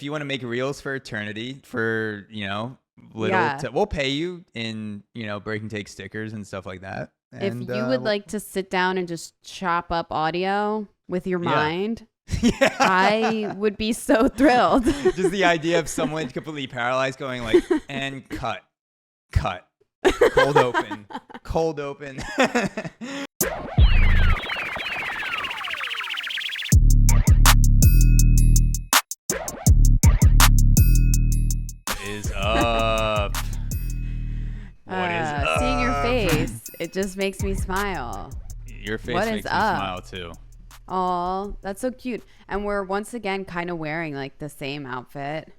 if you want to make reels for eternity, for Yeah. we'll pay you in break and take stickers and stuff like that. If And you would like to sit down and just chop up audio with your Yeah. mind, yeah. I would be so thrilled. Just the idea of someone completely paralyzed going like, and cut, cold open. Is up. What is up? Seeing your face, it just makes me smile. Your face What is makes me up? smile too. Oh, that's so cute. And we're once again kind of wearing like the same outfit.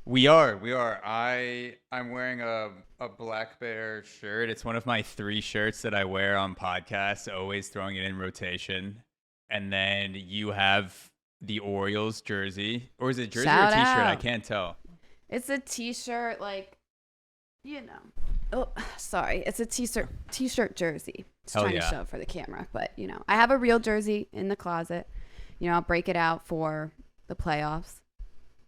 We are. I'm wearing a Black Bear shirt. It's one of my 3 shirts that I wear on podcasts, always throwing it in rotation. And then you have the Orioles jersey. Or is it jersey Shout or t-shirt? I out. can't tell. It's a t-shirt, Oh, sorry. It's a t-shirt jersey. Just Hell trying yeah. to show it for the camera, but I have a real jersey in the closet. I'll break it out for the playoffs.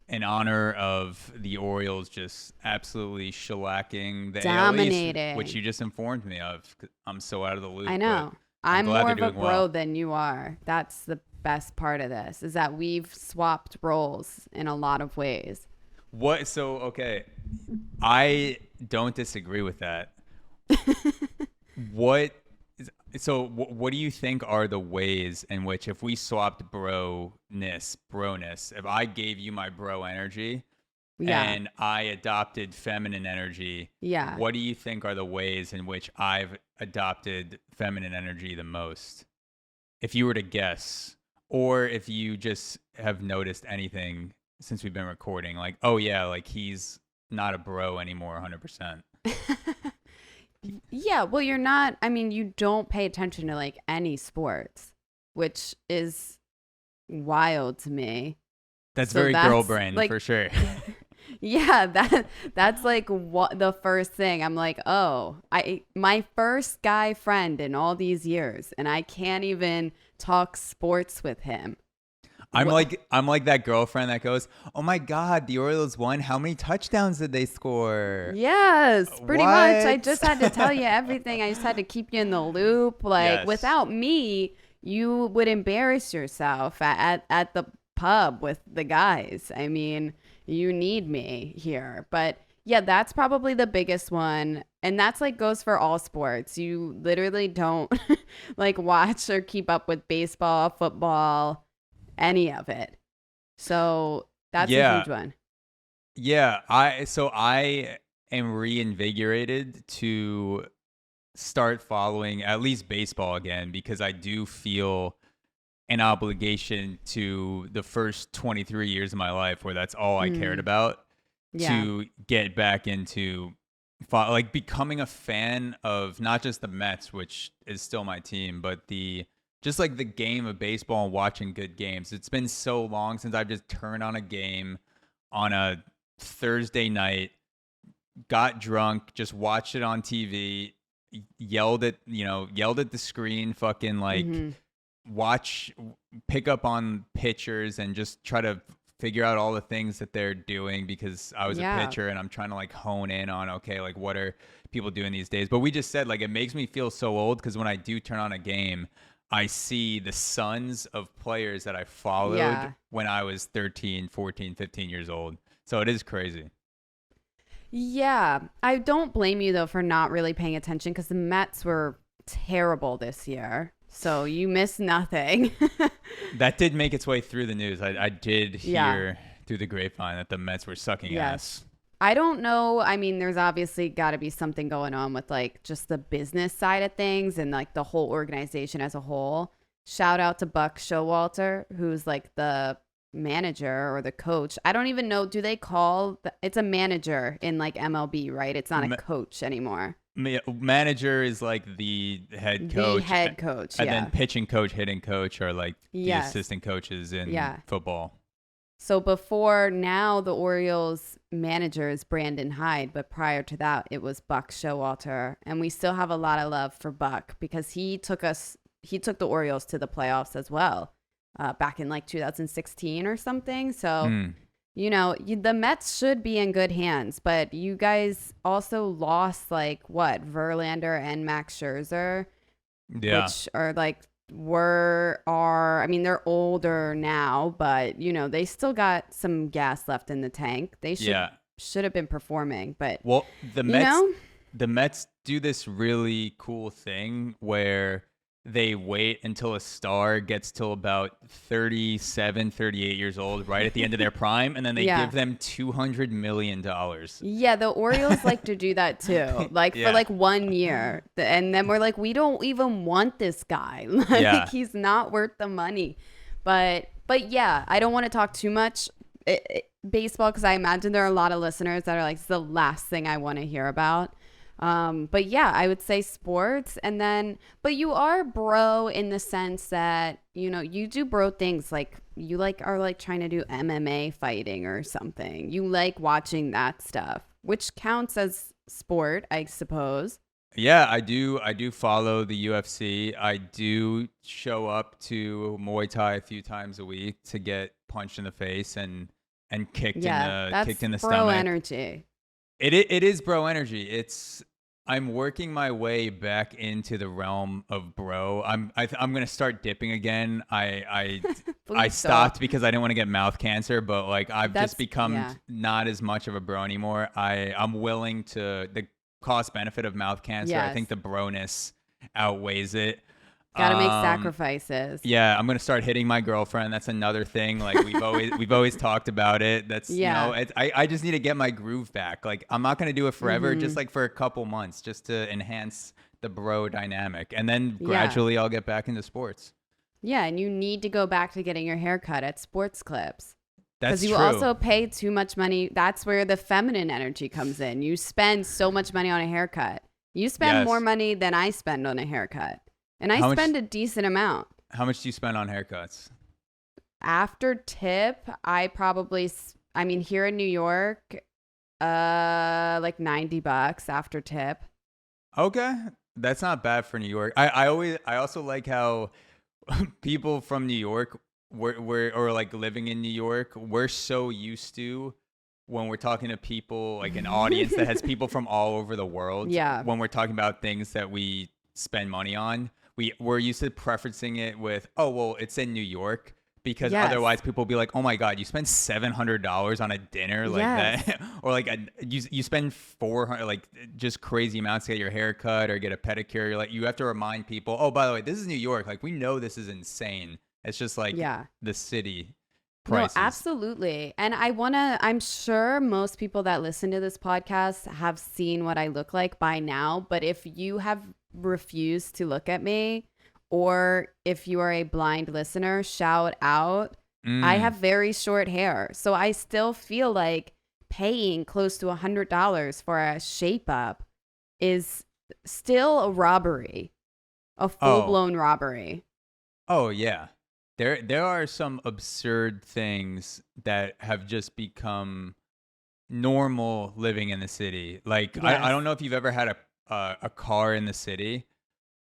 In honor of the Orioles just absolutely shellacking the AL East, Dominating. which you just informed me of. 'Cause I'm so out of the loop. I know. but I'm glad more they're of a doing bro well. than you are. That's the best part of this, is that we've swapped roles in a lot of ways. What? So, okay. I don't disagree with that. What do you think are the ways in which, if we swapped broness, if I gave you my bro energy Yeah. and I adopted feminine energy, Yeah. what do you think are the ways in which I've adopted feminine energy the most? If you were to guess, or if you just have noticed anything since we've been recording, like, oh yeah, like he's not a bro anymore 100%. Yeah, well, you're not, you don't pay attention to like any sports, which is wild to me. That's So very that's, girl brain like- for sure. Yeah, that's like what the first thing I'm like, oh, my first guy friend in all these years, and I can't even talk sports with him. I'm like that girlfriend that goes, "Oh my God, the Orioles won. How many touchdowns did they score?" Yes, pretty much. I What? just had to tell you everything. I just had to keep you in the loop. Like, Yes. without me, you would embarrass yourself at the pub with the guys. You need me here. But yeah, that's probably the biggest one. And that's like goes for all sports. You literally don't like watch or keep up with baseball, football, any of it. So that's a Yeah. huge one. Yeah, I am reinvigorated to start following at least baseball again, because I do feel an obligation to the first 23 years of my life where that's all I cared about, Yeah. to get back into like becoming a fan of not just the Mets, which is still my team, but just like the game of baseball and watching good games. It's been so long since I've just turned on a game on a Thursday night, got drunk, just watched it on TV, yelled at the screen, fucking like pick up on pitchers and just try to figure out all the things that they're doing, because I was a pitcher and I'm trying to like hone in on, okay, like what are people doing these days? But we just said, like, it makes me feel so old, because when I do turn on a game, I see the sons of players that I followed when I was 13, 14, 15 years old. So it is crazy. Yeah, I don't blame you though for not really paying attention, because the Mets were terrible this year. So you missed nothing. That did make its way through the news. I did hear through the grapevine that the Mets were sucking ass. I don't know. There's obviously got to be something going on with like just the business side of things and like the whole organization as a whole. Shout out to Buck Showalter, who's like the manager or the coach. I don't even know. Do they call it's a manager in like MLB, right? It's not a coach anymore. Manager is like the head coach. The head coach, and then pitching coach, hitting coach are like the Yes. assistant coaches in football. So now the Orioles manager is Brandon Hyde, but prior to that it was Buck Showalter, and we still have a lot of love for Buck because he took the Orioles to the playoffs as well, back in like 2016 or something. So the Mets should be in good hands, but you guys also lost like what, Verlander and Max Scherzer, Yeah. which are like I mean, they're older now, but they still got some gas left in the tank. They should have been performing, but well, the you Mets know, the Mets do this really cool thing where they wait until a star gets till about 37, 38 years old, right at the end of their prime, and then they yeah. give them $200 million. Yeah, the Orioles like to do that too. Like for Yeah. like 1 year. And then we're like, we don't even want this guy. Like Yeah. he's not worth the money. But yeah, I don't want to talk too much baseball because I imagine there are a lot of listeners that are like, it's the last thing I want to hear about. But yeah, I would say sports, and then, but you are bro in the sense that, you do bro things, like you are like trying to do MMA fighting or something. You like watching that stuff, which counts as sport, I suppose. Yeah, I do. I do follow the UFC. I do show up to Muay Thai a few times a week to get punched in the face and kicked Yeah, in the that's kicked in the bro stomach. energy. It is bro energy. I'm working my way back into the realm of bro. I'm gonna start dipping again. I Please stopped don't. because I didn't want to get mouth cancer, but like I've That's just become yeah. not as much of a bro anymore. I'm willing to the cost benefit of mouth cancer. I Yes. think the broness outweighs it. Gotta make sacrifices. Yeah, I'm gonna start hitting my girlfriend. That's another thing. Like we've always talked about it. That's Yeah. I just need to get my groove back. Like I'm not gonna do it forever, Mm-hmm. just like for a couple months, just to enhance the bro dynamic, and then Yeah. gradually I'll get back into sports. Yeah, and you need to go back to getting your hair cut at Sports Clips. That's Because you true. also pay too much money. That's where the feminine energy comes in. You spend so much money on a haircut. You spend Yes. more money than I spend on a haircut. And I How much- spend a decent amount. How much do you spend on haircuts? After tip, I mean, here in New York, like $90 after tip. Okay, that's not bad for New York. I also like how people from New York, or like living in New York, we're so used to when we're talking to people, like an audience that has people from all over the world. Yeah. When we're talking about things that we spend money on, we're used to preferencing it with, oh well, it's in New York. Because Yes. otherwise people will be like, oh my God, you spend $700 on a dinner like Yes. that? Or like you spend 400, like just crazy amounts to get your hair cut or get a pedicure. You're like, you have to remind people, oh, by the way, this is New York. Like we know this is insane. It's just like Yeah. the city No, prices. absolutely. And I'm sure most people that listen to this podcast have seen what I look like by now. But if you have refused to look at me, or if you are a blind listener, shout out. I have very short hair. So I still feel like paying close to $100 for a shape up is still a robbery, a full-blown robbery. Oh yeah. There are some absurd things that have just become normal living in the city. Like Yes. I don't know if you've ever had a car in the city,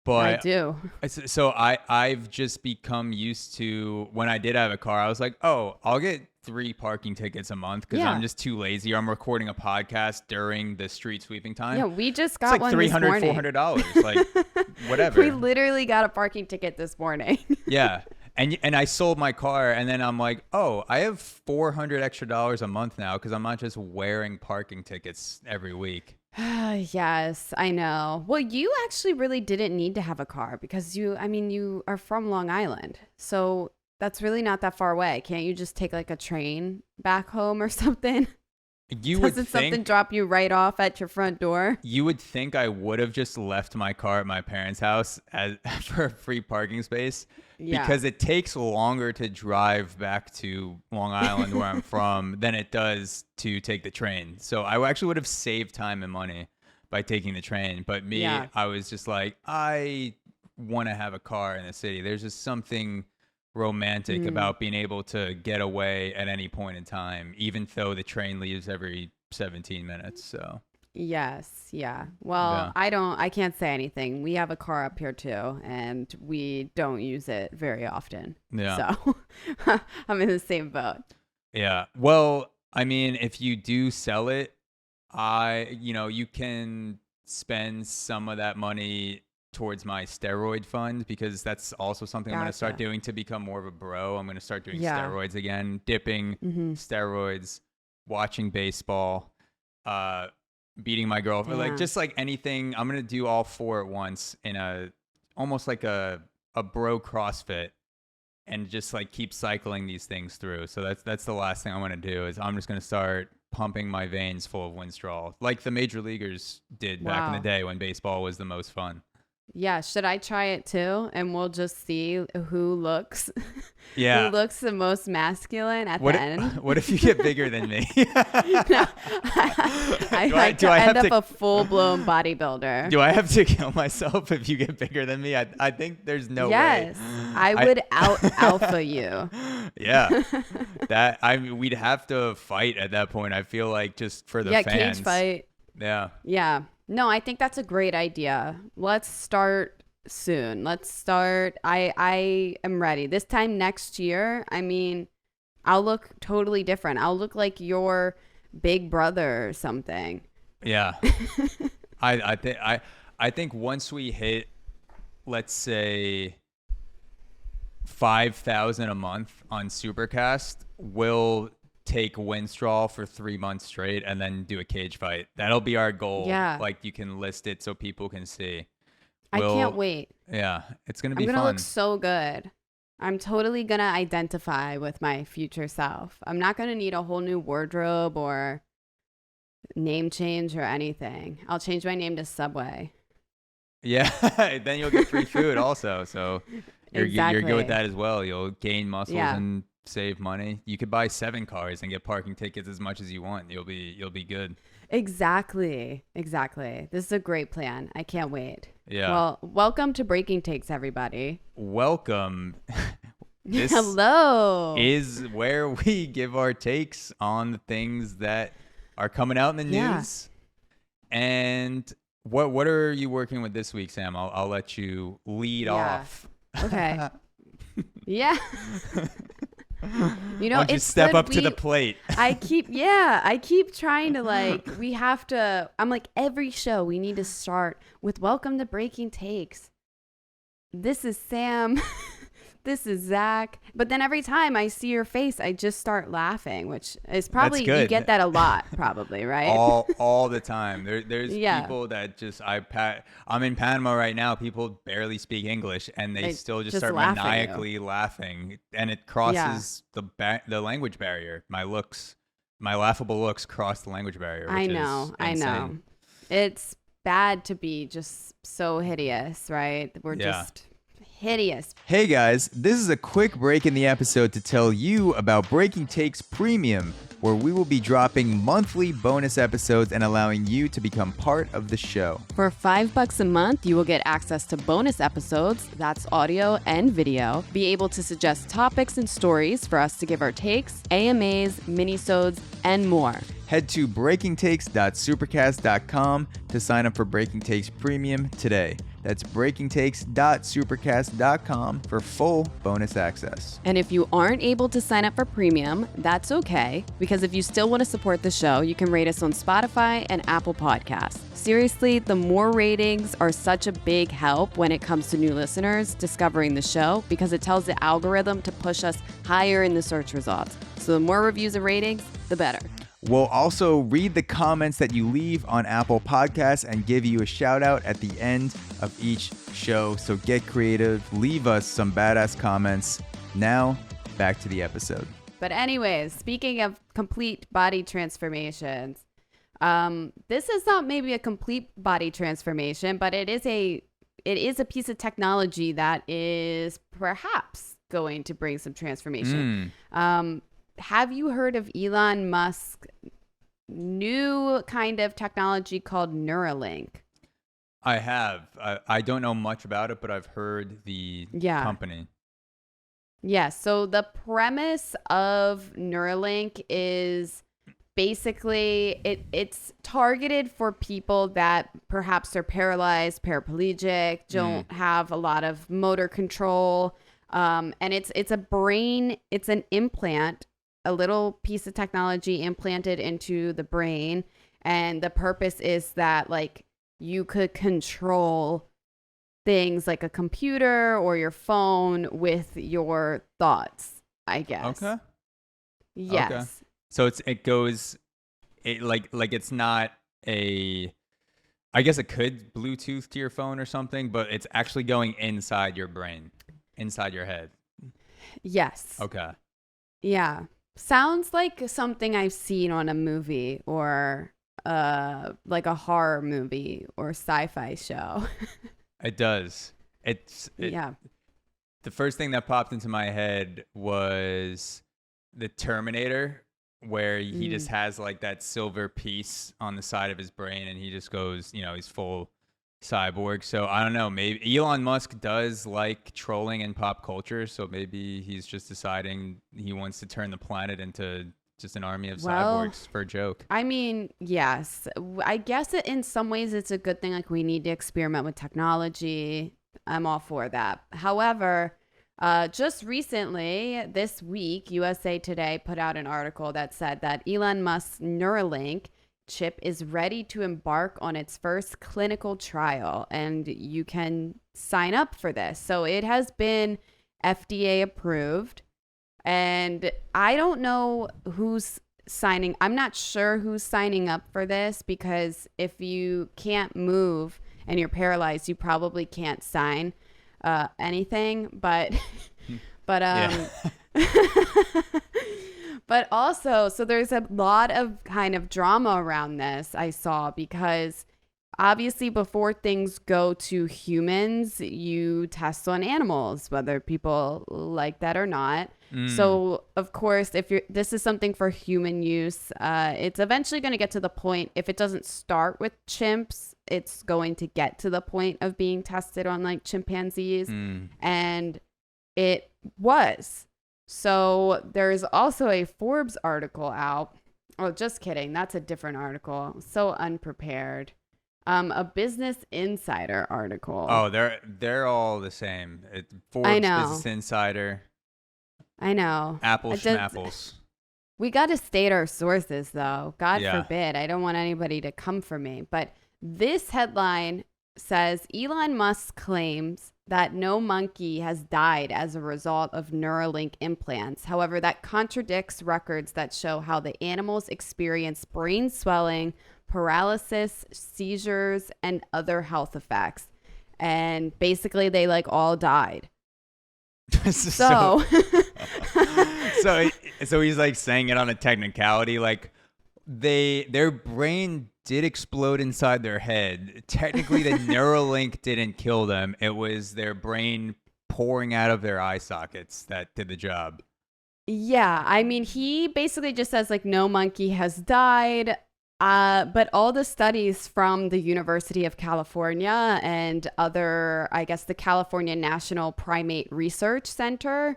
I but do. so I've just become used to, when I did have a car, I was like, oh, I'll get 3 parking tickets a month because Yeah. I'm just too lazy. I'm recording a podcast during the street sweeping time. Yeah, we just It's got like one $300, this morning. $400, like whatever. We literally got a parking ticket this morning. Yeah. And I sold my car, and then I'm like, oh, I have $400 extra a month now because I'm not just wearing parking tickets every week. Yes, I know. Well, you actually really didn't need to have a car because you are from Long Island. So that's really not that far away. Can't you just take like a train back home or something? You would Doesn't think something drop you right off at your front door? you would think I would have just left my car at my parents' house for a free parking space. Yeah. Because it takes longer to drive back to Long Island, where I'm from, than it does to take the train. So I actually would have saved time and money by taking the train. But me, Yeah. I was just like, I want to have a car in the city. There's just something romantic about being able to get away at any point in time, even though the train leaves every 17 minutes. So Yes, yeah. Well, Yeah. I can't say anything. We have a car up here too, and we don't use it very often. Yeah. So I'm in the same boat. Yeah. Well, I mean, if you do sell it, you can spend some of that money towards my steroid fund, because that's also something I'm going to start Gotcha. doing to become more of a bro. I'm going to start doing Yeah. steroids again, dipping steroids, watching baseball, beating my girlfriend, like Yeah. just like anything. I'm going to do all four at once in almost like a bro CrossFit, and just like keep cycling these things through. So that's the last thing I want to do, is I'm just going to start pumping my veins full of Winstrol, like the major leaguers did back in the Wow. day when baseball was the most fun. Yeah, should I try it too? And we'll just see who looks who Yeah. looks the most masculine at What the if, end. what if you get bigger than me? No, I like do to I have end up to a full-blown bodybuilder. do I have to kill myself if you get bigger than me? I think there's no way. Yes, I would out alpha you. Yeah. We'd have to fight at that point. I feel like, just for the Yeah, fans. cage fight. Yeah. Yeah. No, I think that's a great idea. Let's start soon. Let's start. I am ready. This time next year, I mean, I'll look totally different. I'll look like your big brother or something. Yeah. I think once we hit, let's say, 5,000 a month on Supercast, we'll take Winstrol for 3 months straight and then do a cage fight. That'll be our goal. Yeah. Like, you can list it so people can see. I can't wait. Yeah, it's gonna I'm be gonna fun. look so good. I'm totally gonna identify with my future self. I'm not gonna need a whole new wardrobe or name change or anything. I'll change my name to Subway. Yeah, then you'll get free food also. So you're good with Exactly. that as well. You'll gain muscles Yeah. and save money. You could buy 7 cars and get parking tickets as much as you want. You'll be good. Exactly. Exactly. This is a great plan. I can't wait. Yeah. Well, welcome to Breaking Takes, everybody. Welcome. This Hello. is where we give our takes on the things that are coming out in the Yeah. news. And what are you working with this week, Sam? I'll let you lead off. Okay. Yeah. You know, Why don't you it's step good up to the plate? I keep trying to I'm like, every show we need to start with welcome to Breaking Takes. This is Sam. This is Zach. But then every time I see your face, I just start laughing, which is probably, good. you get that a lot, probably, right? all the time. There's Yeah. people that just I'm in Panama right now. People barely speak English, and they still just start laugh at you. maniacally laughing, and it crosses the language barrier. My laughable looks cross the language barrier. I Which know. is I know. insane. It's bad to be just so hideous, right? We're Yeah. just hideous. Hey guys, this is a quick break in the episode to tell you about Breaking Takes Premium, where we will be dropping monthly bonus episodes and allowing you to become part of the show. For $5 a month, you will get access to bonus episodes, that's audio and video, be able to suggest topics and stories for us to give our takes, AMAs, minisodes, and more. Head to breakingtakes.supercast.com to sign up for Breaking Takes Premium today. That's breakingtakes.supercast.com for full bonus access. And if you aren't able to sign up for premium, that's okay, because if you still want to support the show, you can rate us on Spotify and Apple Podcasts. Seriously, the more ratings are such a big help when it comes to new listeners discovering the show, because it tells the algorithm to push us higher in the search results. So the more reviews and ratings, the better. We'll also read the comments that you leave on Apple Podcasts and give you a shout out at the end of each show. So get creative, leave us some badass comments. Now, back to the episode. But anyways, speaking of complete body transformations, this is not maybe a complete body transformation, but it is a piece of technology that is perhaps going to bring some transformation. Have you heard of Elon Musk's new kind of technology called Neuralink? I have. I don't know much about it, but I've heard the company. Yeah. So the premise of Neuralink is basically it's targeted for people that perhaps are paralyzed, paraplegic, don't have a lot of motor control. And it's an implant a little piece of technology implanted into the brain. And the purpose is that like you could control things like a computer or your phone with your thoughts, I guess. Okay. Yes. Okay. So it goes like it's not a, I guess it could Bluetooth to your phone or something, but it's actually going inside your brain, inside your head. Yes. Okay. Yeah. Sounds like something I've seen on a movie or like a horror movie or sci-fi show. It does. Yeah. The first thing that popped into my head was the Terminator, where he just has like that silver piece on the side of his brain and he just goes, he's full cyborg. So I don't know, maybe Elon Musk does like trolling in pop culture, so maybe he's just deciding he wants to turn the planet into just an army of cyborgs for a joke. I mean, yes. I guess in some ways it's a good thing. Like, we need to experiment with technology. I'm all for that. However, just recently, this week, USA Today put out an article that said that Elon Musk's Neuralink chip is ready to embark on its first clinical trial, and you can sign up for this. So it has been FDA approved. And I don't know who's signing. I'm not sure who's signing up for this, because if you can't move and you're paralyzed, you probably can't sign anything. But but also, so there's a lot of kind of drama around this I saw, because obviously before things go to humans, you test on animals, whether people like that or not. So of course, this is something for human use, it's eventually going to get to the point, if it doesn't start with chimps, it's going to get to the point of being tested on like chimpanzees. And it was. So there's also a Forbes article out. Oh, just kidding. That's a different article. So unprepared. A Business Insider article. Oh, they're all the same. Forbes, I know. Business Insider. I know. Apples, schmapples. We got to state our sources, though. God Yeah. forbid. I don't want anybody to come for me. But this headline says Elon Musk claims that no monkey has died as a result of Neuralink implants. However, that contradicts records that show how the animals experience brain swelling, paralysis, seizures, and other health effects. And basically, they like all died. So so he's like saying it on a technicality, like their brain did explode inside their head. Technically, the Neuralink didn't kill them. It was their brain pouring out of their eye sockets that did the job. Yeah, I mean, he basically just says like no monkey has died. But all the studies from the University of California and other, I guess, the California National Primate Research Center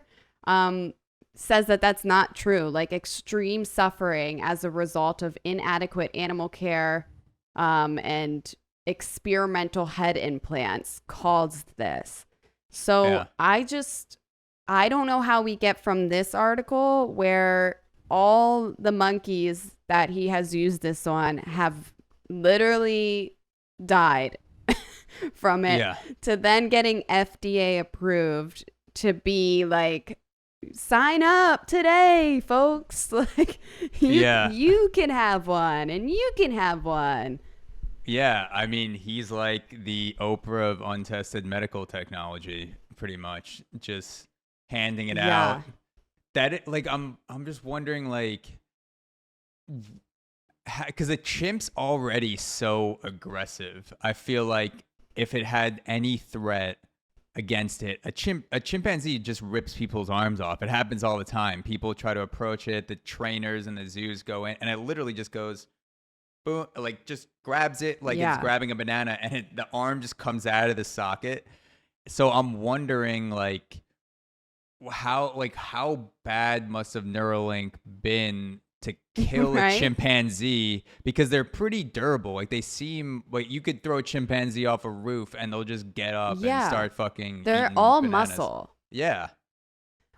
says that that's not true. Like, extreme suffering as a result of inadequate animal care and experimental head implants caused this. So Yeah. I don't know how we get from this article, where all the monkeys that he has used this on have literally died from it, Yeah. to then getting FDA approved to be like, sign up today, folks. Like, you can have one and you can have one. Yeah, I mean, he's like the Oprah of untested medical technology, pretty much, just handing it out. I'm just wondering, like, because the chimp's already so aggressive. I feel like if it had any threat against it, a chimpanzee just rips people's arms off. It happens all the time. People try to approach it. The trainers and the zoos go in, and it literally just goes, boom, like just grabs it like it's grabbing a banana, and the arm just comes out of the socket. So I'm wondering, like, how bad must have Neuralink been to kill a chimpanzee, because they're pretty durable. Like, they seem like you could throw a chimpanzee off a roof and they'll just get up and start fucking They're eating all bananas. muscle. Yeah.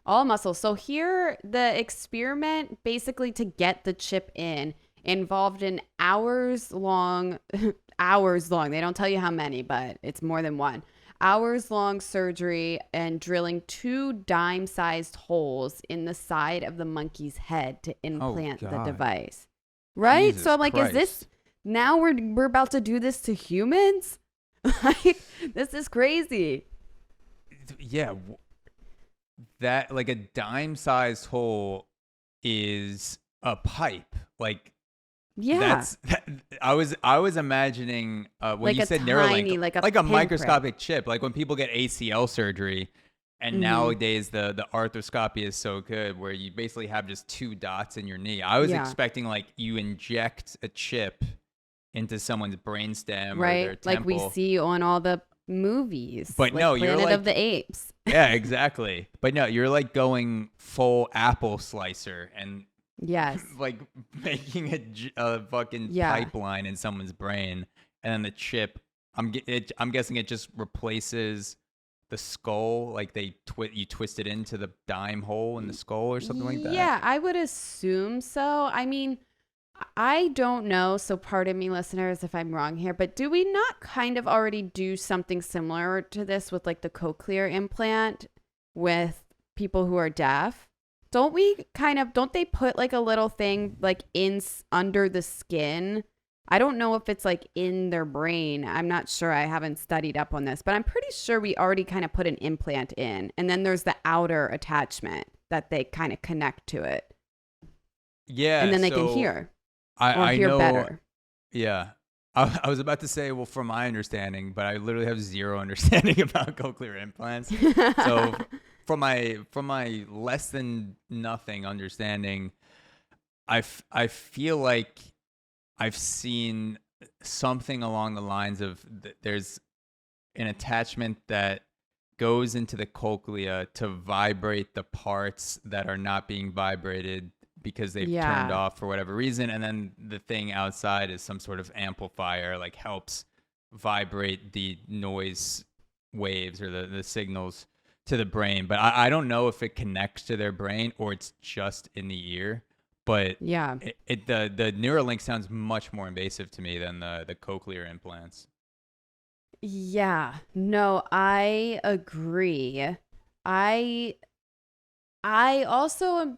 All muscles. So here, the experiment basically to get the chip in involved an hours long, hours long. They don't tell you how many, but it's more than one. Hours long surgery and drilling 2 dime-sized holes in the side of the monkey's head to Oh implant the God. device. Right? Jesus So I'm like, is Christ. this now we're about to do this to humans? Like, this is crazy. Yeah, that like a dime-sized hole is a pipe. Like Yeah. that's I was imagining when Like you a said tiny, Neuralink, like a like a pinprick. microscopic chip, like when people get ACL surgery. And Mhm. nowadays the arthroscopy is so good where you basically have just 2 dots in your knee. I was Yeah. expecting like you inject a chip into someone's brainstem or their Right? Like we temple. see on all the movies. But like no, you're Planet of like the Apes. yeah, exactly. But no, you're like going full apple slicer and Yes. like making a fucking Yeah. pipeline in someone's brain, and then the chip. I'm guessing it just replaces the skull, like you twist it into the dime hole in the skull or something like that. Yeah, I would assume so. I mean, I don't know, so pardon me, listeners, if I'm wrong here, but do we not kind of already do something similar to this with like the cochlear implant with people who are deaf? Don't they put like a little thing like under the skin? I don't know if it's like in their brain. I'm not sure. I haven't studied up on this, but I'm pretty sure we already kind of put an implant in. And then there's the outer attachment that they kind of connect to it. Yeah, And then they can so hear or I hear know. better. Yeah. I was about to say, well, from my understanding, but I literally have zero understanding about cochlear implants. So from my less than nothing understanding, I feel like I've seen something along the lines of there's an attachment that goes into the cochlea to vibrate the parts that are not being vibrated because they've turned Yeah. off for whatever reason, and then the thing outside is some sort of amplifier, like helps vibrate the noise waves or the signals to the brain. But I don't know if it connects to their brain or it's just in the ear. But Yeah. the Neuralink sounds much more invasive to me than the cochlear implants. Yeah. No, I agree. I also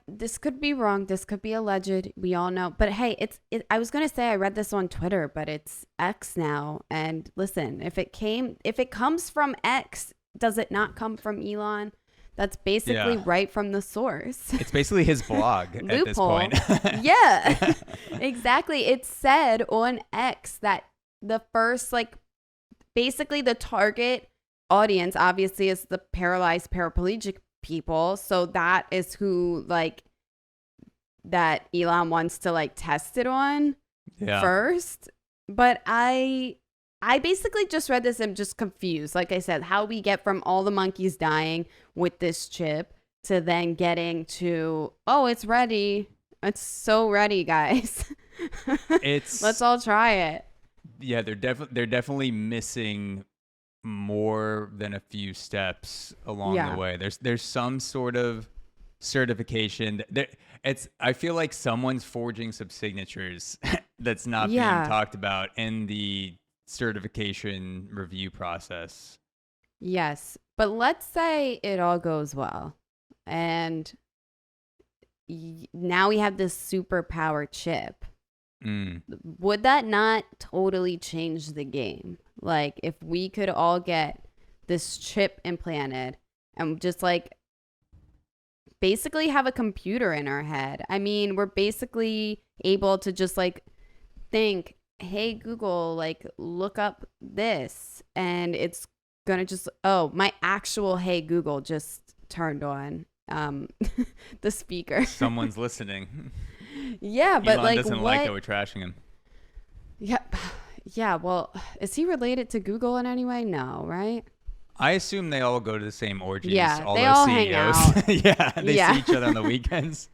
this could be wrong. This could be alleged. We all know. But hey, I was going to say I read this on Twitter, but it's X now. And listen, if it comes from X, does it not come from Elon? That's basically Yeah. right from the source. It's basically his blog at this Loophole. point. Yeah. Exactly. It said on X that the first basically the target audience obviously is the paralyzed paraplegic people, so that is who that Elon wants to test it on Yeah. first. But I basically just read this and just confused, like I said, how we get from all the monkeys dying with this chip to then getting to, oh, it's ready, it's so ready, guys. Let's all try it. Yeah, they're definitely missing more than a few steps along Yeah. the way. There's some sort of certification. I feel like someone's forging some signatures that's not being Yeah. talked about in the certification review process. Yes, but let's say it all goes well, and now we have this superpower chip. Mm. Would that not totally change the game? Like, if we could all get this chip implanted and just basically have a computer in our head. I mean, we're basically able to just think, hey, Google, look up this. And it's going to just, oh, my actual hey, Google just turned on the speaker. Someone's listening. Yeah, but Elon doesn't what? like that we're trashing him. Yep. Yeah, well, is he related to Google in any way? No, right? I assume they all go to the same orgies. Yeah, all they those all CEOs. hang out. Yeah, they Yeah. see each other on the weekends.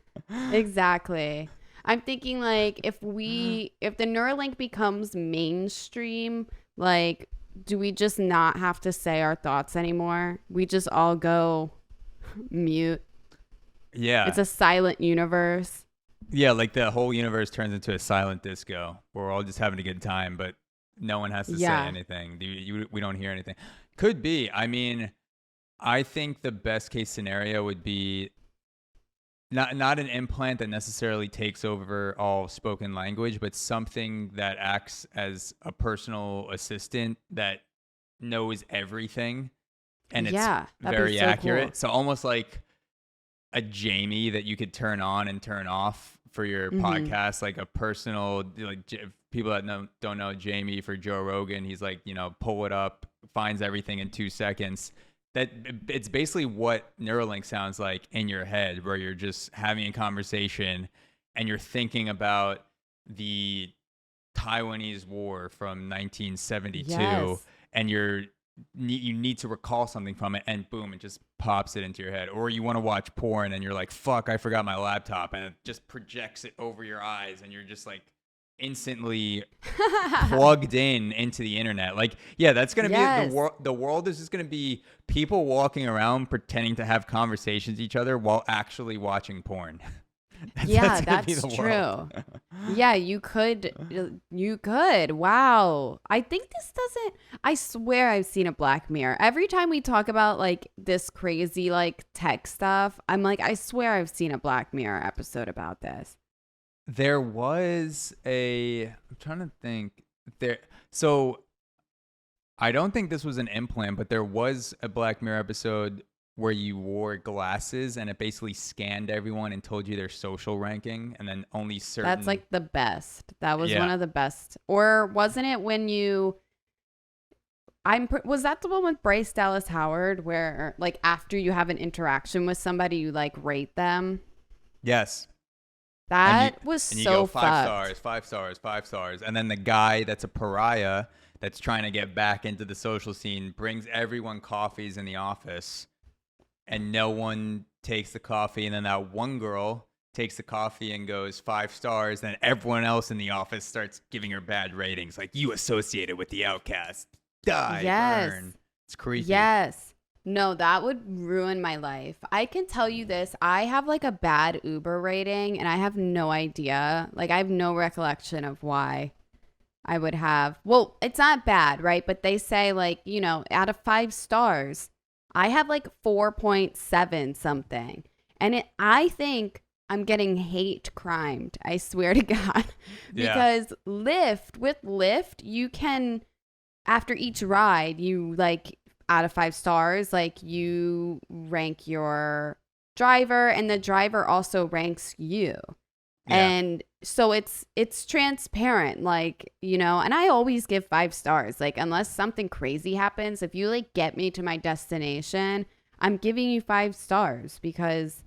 Exactly. I'm thinking if the Neuralink becomes mainstream, do we just not have to say our thoughts anymore? We just all go Mute. Yeah. It's a silent universe. Yeah, like the whole universe turns into a silent disco where we're all just having a good time, but no one has to say Yeah. anything. We don't hear anything. Could be. I mean, I think the best case scenario would be not an implant that necessarily takes over all spoken language, but something that acts as a personal assistant that knows everything and it's Yeah, that'd be very so accurate. cool. So almost like a Jamie that you could turn on and turn off for your Mm-hmm. podcast, like a personal, like people that don't know Jamie for Joe Rogan, he's like, pull it up, finds everything in 2 seconds. That it's basically what Neuralink sounds like in your head, where you're just having a conversation and you're thinking about the Taiwanese War from 1972, Yes. and you need to recall something from it, and boom, it just pops it into your head. Or you want to watch porn and you're like, fuck, I forgot my laptop, and it just projects it over your eyes, and you're just like instantly plugged in into the internet. Like, yeah, that's gonna be Yes. the world is just gonna be people walking around pretending to have conversations with each other while actually watching porn. Yeah, Gonna be that's the world. true. Yeah, you could. You could. Wow. I think this doesn't. I swear I've seen a Black Mirror. Every time we talk about like this crazy like tech stuff, I'm like, I swear I've seen a Black Mirror episode about this. There was I'm trying to think there. So I don't think this was an implant, but there was a Black Mirror episode where you wore glasses and it basically scanned everyone and told you their social ranking, and then only certain. That's like the best. That was one Yeah. of the best. Or wasn't it when you? Was that the one with Bryce Dallas Howard where like after you have an interaction with somebody, you like rate them? Yes. That was And you so go five fucked. stars, 5 stars, 5 stars, and then the guy that's a pariah that's trying to get back into the social scene brings everyone coffees in the office, and no one takes the coffee, and then that one girl takes the coffee and goes 5 stars, and everyone else in the office starts giving her bad ratings, like, you associated with the outcast, die, Yes. burn. It's creepy. Yes. No, that would ruin my life. I can tell you this. I have like a bad Uber rating and I have no idea. Like I have no recollection of why I would have. Well, it's not bad, right? But they say like, out of 5 stars, I have like 4.7 something. And I think I'm getting hate crimed. I swear to God. Yeah. Because with Lyft, you can, after each ride, you like, out of 5 stars, like you rank your driver and the driver also ranks you. Yeah. And so it's transparent, like, and I always give 5 stars. Like unless something crazy happens, if you like get me to my destination, I'm giving you 5 stars because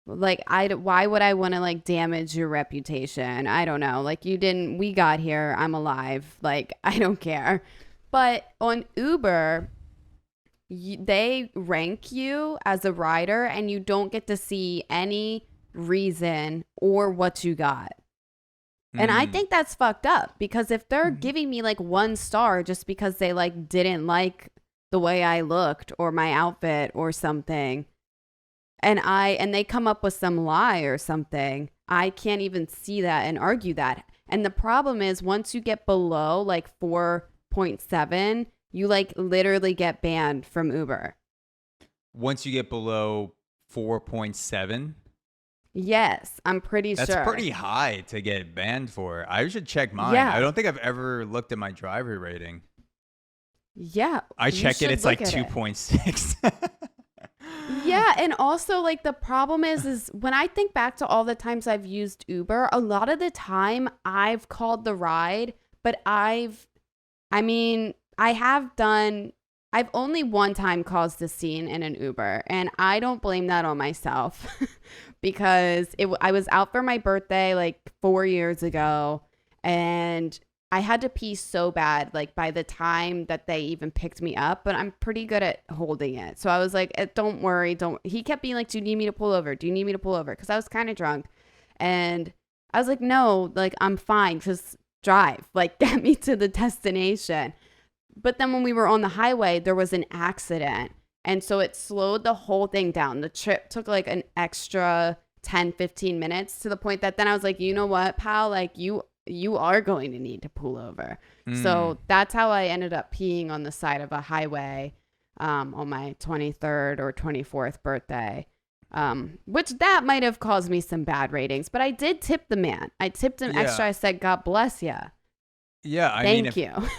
like why would I want to like damage your reputation? I don't know. Like we got here, I'm alive. Like I don't care. But on Uber, they rank you as a rider and you don't get to see any reason or what you got. And I think that's fucked up because if they're giving me like 1 star just because they like didn't like the way I looked or my outfit or something, and they come up with some lie or something, I can't even see that and argue that. And the problem is once you get below like 4.7, you like literally get banned from Uber. Once you get below 4.7, Yes, I'm pretty sure. that's pretty high to get banned for. I should check mine. Yeah. I don't think I've ever looked at my driver rating. Yeah. I you check it, should it's like look at it. 2.6. Yeah, and also like the problem is when I think back to all the times I've used Uber, a lot of the time I've called the ride, but I've only one time caused a scene in an Uber, and I don't blame that on myself because I was out for my birthday like 4 years ago, and I had to pee so bad, like by the time that they even picked me up, but I'm pretty good at holding it. So I was like, don't worry. He kept being like, do you need me to pull over? Do you need me to pull over? Cause I was kind of drunk and I was like, no, like I'm fine. Just drive, like get me to the destination. But then when we were on the highway, there was an accident And so it slowed the whole thing down. The trip took like an extra 10, 15 minutes to the point that then I was like, you know what, pal, like you are going to need to pull over. So that's how I ended up peeing on the side of a highway on my 23rd or 24th birthday. Which that might have caused me some bad ratings, but I did tip the man. I tipped him extra. I said, God bless ya. Yeah, I Thank mean, you.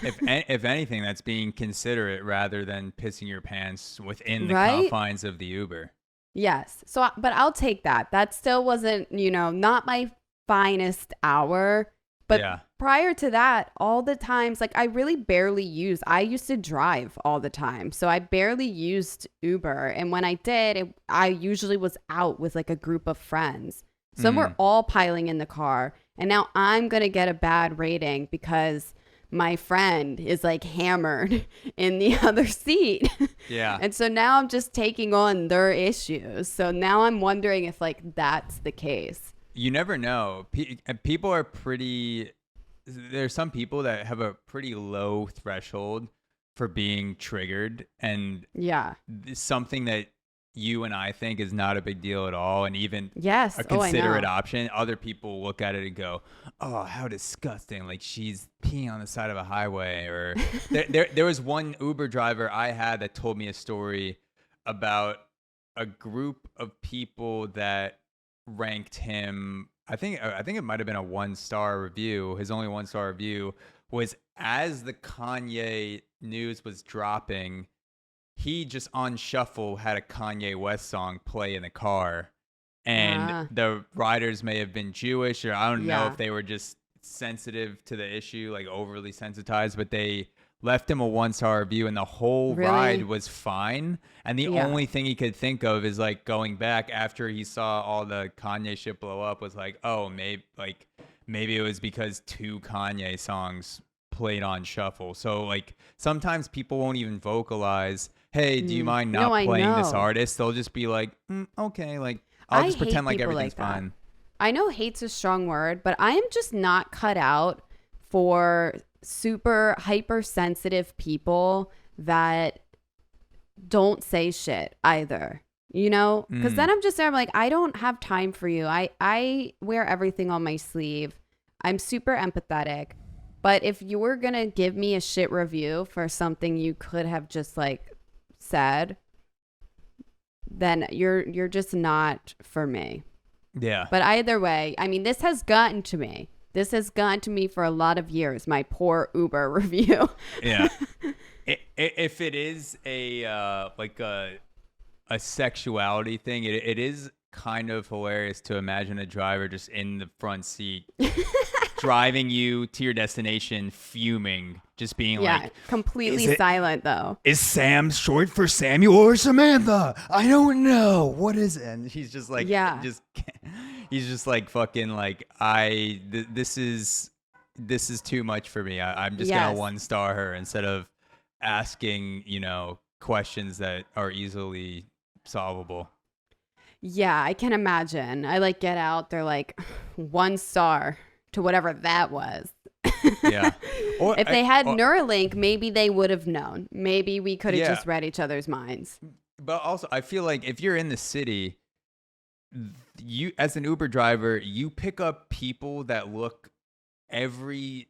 if anything, that's being considerate rather than pissing your pants within the Right? confines of the Uber. Yes. So, but I'll take that. That still wasn't, not my finest hour. But Yeah. prior to that, all the times, like I used to drive all the time. So I barely used Uber. And when I did, I usually was out with like a group of friends. So we're all piling in the car. And now I'm going to get a bad rating because my friend is like hammered in the other seat. Yeah. And so now I'm just taking on their issues. So now I'm wondering if like that's the case. You never know. People are pretty. There's some people that have a pretty low threshold for being triggered, and Yeah. something that you and I think is not a big deal at all, and even Yes. a considerate option. Other people look at it and go, "Oh, how disgusting! Like she's peeing on the side of a highway." Or there was one Uber driver I had that told me a story about a group of people that ranked him. I think it might have been a 1-star review. His only 1-star review was as the Kanye news was dropping. He just on shuffle had a Kanye West song play in the car, and the riders may have been Jewish, or I don't know if they were just sensitive to the issue, like overly sensitized, but they left him a 1-star review, and the whole ride was fine. And the only thing he could think of is like going back after he saw all the Kanye shit blow up was like, oh, maybe it was because 2 Kanye songs played on shuffle. So like sometimes people won't even vocalize, hey, do you mind not playing this artist? They'll just be like, okay, like I'll just pretend like everything's fine. I know hate's a strong word, but I am just not cut out for super hypersensitive people that don't say shit either, because then I'm just there. I'm like, I don't have time for you. I wear everything on my sleeve. I'm super empathetic. But if you were going to give me a shit review for something you could have just like said, then you're just not for me. Yeah. But either way, I mean, this has gotten to me. This has gone to me for a lot of years, my poor Uber review. Yeah. If it is a sexuality thing, it is kind of hilarious to imagine a driver just in the front seat driving you to your destination, fuming, just being like, completely silent though. Is Sam short for Samuel or Samantha? I don't know. What is it? And he's just like, he's just like fucking like, this is too much for me. I'm just gonna 1-star her instead of asking, questions that are easily solvable. Yeah, I can imagine. I like get out. They're like 1 star to whatever that was. Yeah. Or if they had Neuralink, maybe they would have known. Maybe we could have just read each other's minds. But also, I feel like if you're in the city, you as an Uber driver, you pick up people that look every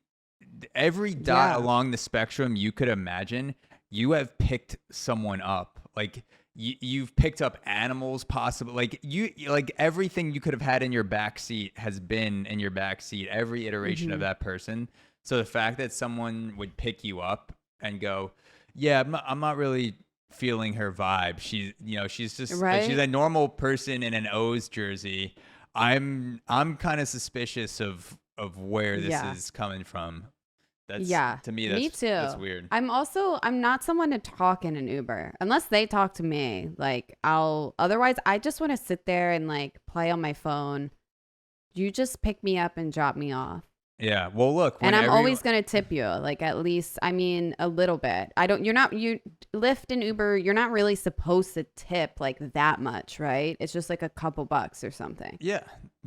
dot along the spectrum you could imagine. You have picked someone up. Like you've picked up animals, possibly. Like everything you could have had in your back seat has been in your back seat. Every iteration of that person. So the fact that someone would pick you up and go, yeah, I'm not really feeling her vibe. She's just she's a normal person in an O's jersey. I'm kind of suspicious of where this is coming from. To me, me too. That's weird. I'm not someone to talk in an Uber unless they talk to me. Like otherwise I just want to sit there and like play on my phone. You just pick me up and drop me off. Yeah. Well, look. And I'm always going to tip you, like at least, I mean, a little bit. You Lyft and Uber, you're not really supposed to tip like that much, right? It's just like a couple bucks or something. Yeah.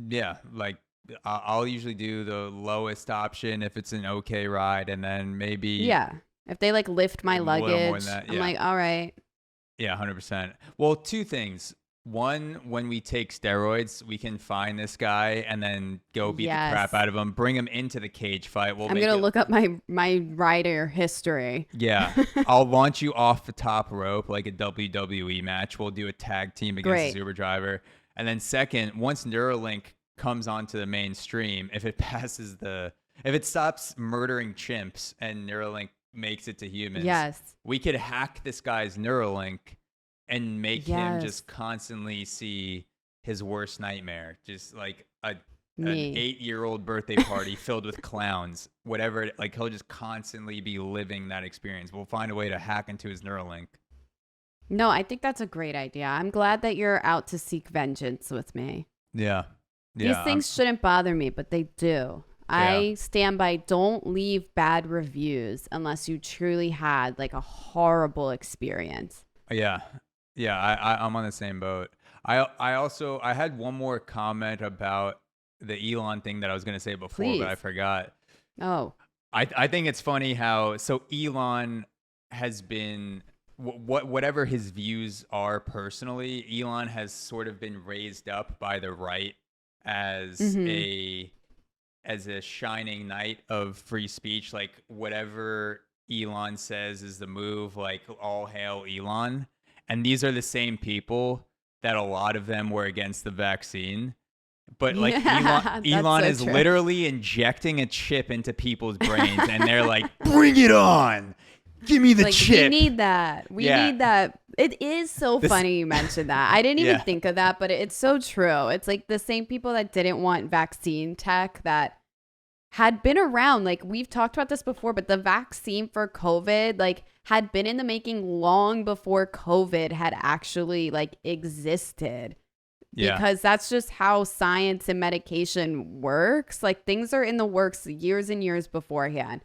Yeah. Like I'll usually do the lowest option if it's an okay ride. And then maybe. Yeah. If they like lift my luggage, I'm like, all right. Yeah, 100%. Well, two things. One, when we take steroids, we can find this guy and then go beat the crap Yes. out of him, bring him into the cage fight. I'm going to look up my rider history. Yeah. I'll launch you off the top rope like a WWE match. We'll do a tag team against the Uber driver. And then second, once Neuralink comes onto the mainstream, if it stops murdering chimps and Neuralink makes it to humans, we could hack this guy's Neuralink and make him just constantly see his worst nightmare, just like an 8-year-old birthday party filled with clowns, whatever. Like he'll just constantly be living that experience. We'll find a way to hack into his Neuralink. No, I think that's a great idea. I'm glad that you're out to seek vengeance with me. Yeah. These things shouldn't bother me, but they do. I stand by don't leave bad reviews unless you truly had like a horrible experience. Yeah. Yeah, I'm on the same boat. I had one more comment about the Elon thing that I was going to say before, but I forgot. Oh. I think it's funny how Elon has been whatever his views are personally, Elon has sort of been raised up by the right as a shining knight of free speech. Like whatever Elon says is the move, like all hail Elon. And these are the same people that a lot of them were against the vaccine. But like Elon is literally injecting a chip into people's brains and they're like, bring it on. Give me the chip. We need that. We need that. It is so funny you mentioned that. I didn't even think of that, but it's so true. It's like the same people that didn't want vaccine tech that had been around. Like we've talked about this before, but the vaccine for COVID like had been in the making long before COVID had actually like existed. Because that's just how science and medication works. Like things are in the works years and years beforehand.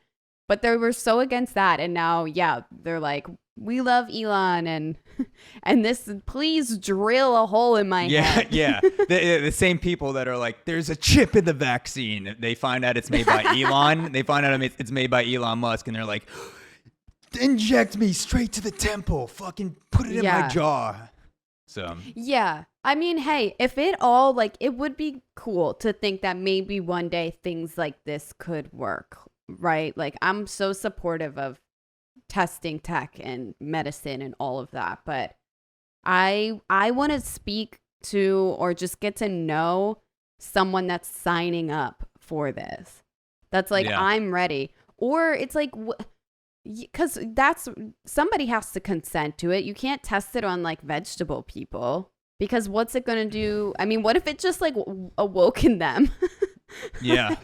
But they were so against that. And now, they're like, we love Elon and this, please drill a hole in my head. Yeah. The same people that are like, there's a chip in the vaccine. They find out it's made by Elon. They find out it's made by Elon Musk. And they're like, inject me straight to the temple. Fucking put it in my jaw. So. Yeah. I mean, hey, if it all like, it would be cool to think that maybe one day things like this could work. Right? Like I'm so supportive of testing tech and medicine and all of that, but I want to speak to or just get to know someone that's signing up for this. That's like I'm ready. Or it's like cuz that's somebody has to consent to it. You can't test it on like vegetable people because what's it going to do? I mean, what if it just like awoken them? Yeah.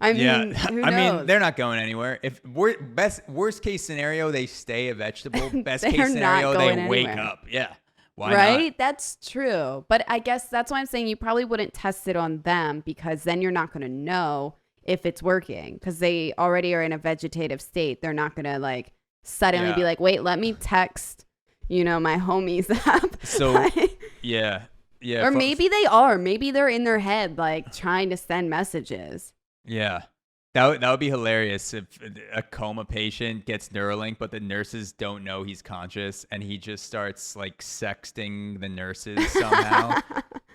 I mean, who knows? I mean, they're not going anywhere. If worst case scenario, they stay a vegetable. Best case scenario, they wake up. Yeah. Why not? That's true. But I guess that's why I'm saying you probably wouldn't test it on them because then you're not going to know if it's working because they already are in a vegetative state. They're not going to like suddenly be like, wait, let me text, my homies app. So, yeah. Or maybe they are. Maybe they're in their head like trying to send messages. Yeah. That would be hilarious if a coma patient gets Neuralink, but the nurses don't know he's conscious and he just starts like sexting the nurses somehow.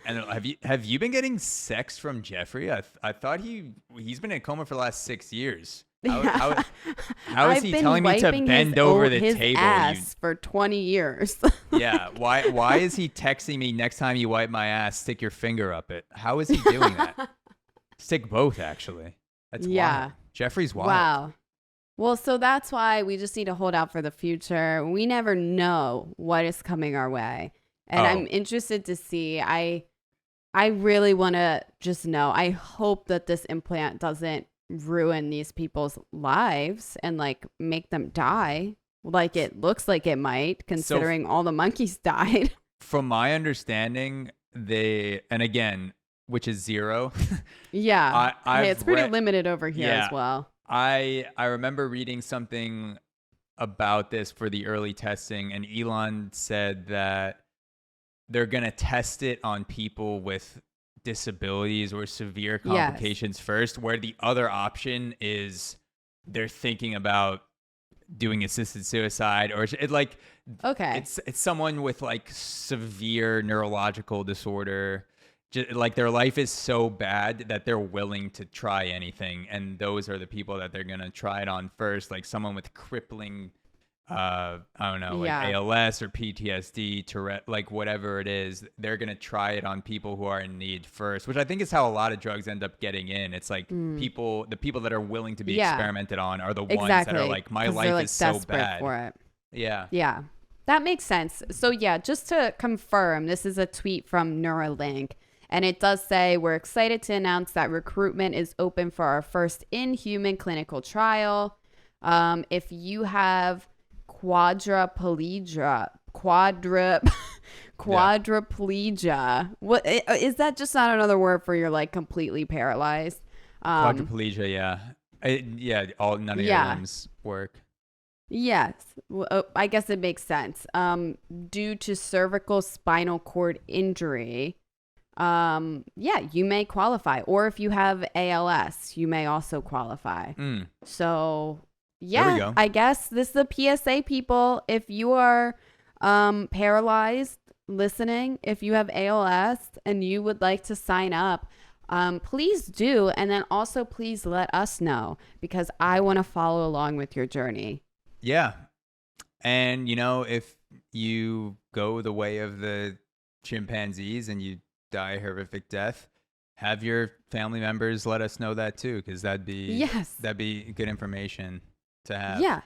And have you been getting sex from Jeffrey? I thought he's been in a coma for the last 6 years. How is he telling me to bend over the table? Ass for 20 years. Yeah. Why is he texting me next time you wipe my ass, stick your finger up it? How is he doing that? Stick both, actually. That's wild. Jeffrey's wild. Wow. Well, so that's why we just need to hold out for the future. We never know what is coming our way. And I'm interested to see. I really want to just know. I hope that this implant doesn't ruin these people's lives and like make them die like it looks like it might, considering all the monkeys died. From my understanding, and again, which is zero. Yeah. It's pretty limited over here as well. I remember reading something about this for the early testing, and Elon said that they're going to test it on people with disabilities or severe complications first, where the other option is they're thinking about doing assisted suicide, or it like Okay. it's someone with like severe neurological disorder. Like their life is so bad that they're willing to try anything, and those are the people that they're gonna try it on first. Like someone with crippling, I don't know, like Yeah. ALS or PTSD, Tourette, like whatever it is, they're gonna try it on people who are in need first. Which I think is how a lot of drugs end up getting in. It's like the people that are willing to be Yeah. experimented on are the ones Exactly. that are like, my 'Cause life they're like is so desperate bad. for it. Yeah. Yeah. That makes sense. So yeah, just to confirm, this is a tweet from Neuralink. And it does say, we're excited to announce that recruitment is open for our first in-human clinical trial. If you have quadriplegia, what is that? Just not another word for you're like completely paralyzed? Quadriplegia, yeah. None of your Yeah. limbs work. Yes. Well, I guess it makes sense. Due to cervical spinal cord injury, yeah, you may qualify. Or if you have ALS, you may also qualify. So There we yeah, go. I guess this is a PSA, people. If you are paralyzed listening, if you have ALS and you would like to sign up, please do. And then also please let us know, because I want to follow along with your journey. Yeah. And, if you go the way of the chimpanzees and you die a horrific death, have your family members let us know that too, because that'd be good information to have. Yeah,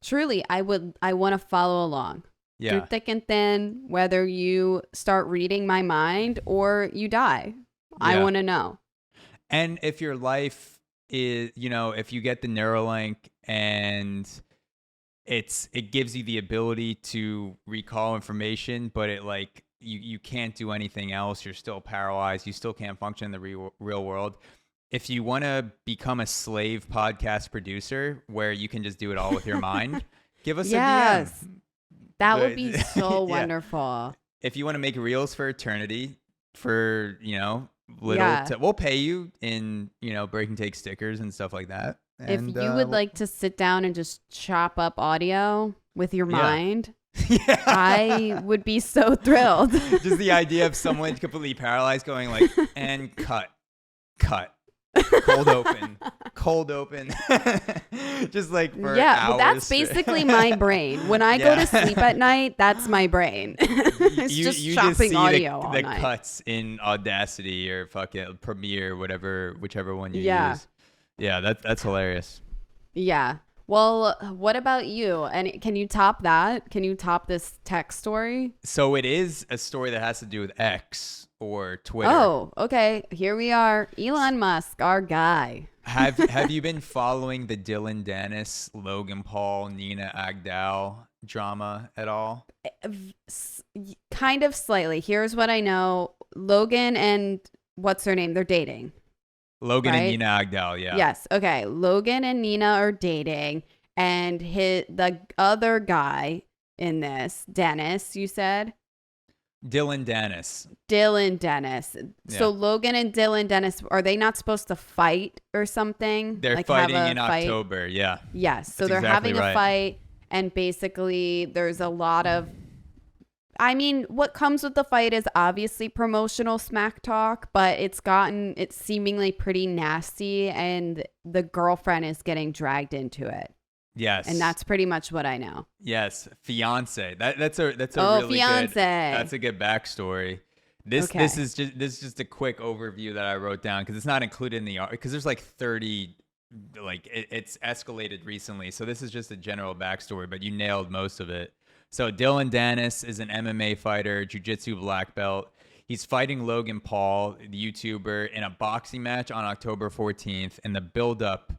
truly, I want to follow along. Yeah. Through thick and thin, whether you start reading my mind or you die. I Yeah. want to know. And if your life is, if you get the Neuralink and it gives you the ability to recall information, but it like you can't do anything else. You're still paralyzed. You still can't function in the real world. If you want to become a slave podcast producer where you can just do it all with your mind, give us a DM. That would be so Yeah. wonderful. If you want to make reels for eternity, for Yeah. we'll pay you in break and take stickers and stuff like that. If And, you would like to sit down and just chop up audio with your Yeah. mind, yeah. I would be so thrilled. Just the idea of someone completely paralyzed going like, and cut, cold open, just like for Yeah, well, that's hours. basically my brain. When I go to sleep at night, that's my brain. It's just chopping see audio all the night. cuts in Audacity or fucking Premiere, whichever one you Yeah. use. Yeah, that's hilarious. Yeah. Well, what about you? And can you top that? Can you top this tech story? So it is a story that has to do with X or Twitter. Oh, okay. Here we are. Elon Musk, our guy. Have you been following the Dillon Danis, Logan Paul, Nina Agdal drama at all? Kind of slightly. Here's what I know. Logan and what's her name? They're dating. Logan Right? and Nina Agdal, yeah. Yes. Okay. Logan and Nina are dating, and the other guy in this, Dennis, you said? Dillon Danis. Dillon Danis. Yeah. So Logan and Dillon Danis, are they not supposed to fight or something? They're Like fighting have a in fight? October, yeah. Yes. So That's they're exactly having right. a fight, and basically there's a lot of, I mean, what comes with the fight is obviously promotional smack talk, but it's seemingly pretty nasty, and the girlfriend is getting dragged into it. Yes. And that's pretty much what I know. Yes, fiance. That's a Oh, really fiancé. good. That's a good backstory. This Okay. is just a quick overview that I wrote down because it's not included in the art because there's like 30 it's escalated recently. So this is just a general backstory, but you nailed most of it. So Dillon Danis is an MMA fighter, jiu-jitsu black belt. He's fighting Logan Paul, the YouTuber, in a boxing match on October 14th. And the build-up,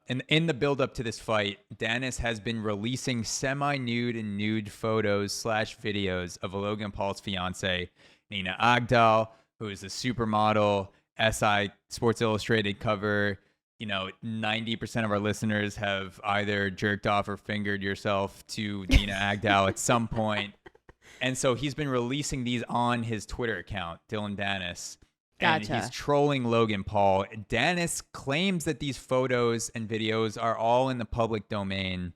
in the build-up to this fight, Danis has been releasing semi-nude and nude photos / videos of Logan Paul's fiance, Nina Agdal, who is a supermodel, SI Sports Illustrated cover. 90% of our listeners have either jerked off or fingered yourself to Nina Agdal at some point. And so he's been releasing these on his Twitter account, Dillon Danis. And Gotcha. he's trolling Logan Paul. Danis claims that these photos and videos are all in the public domain.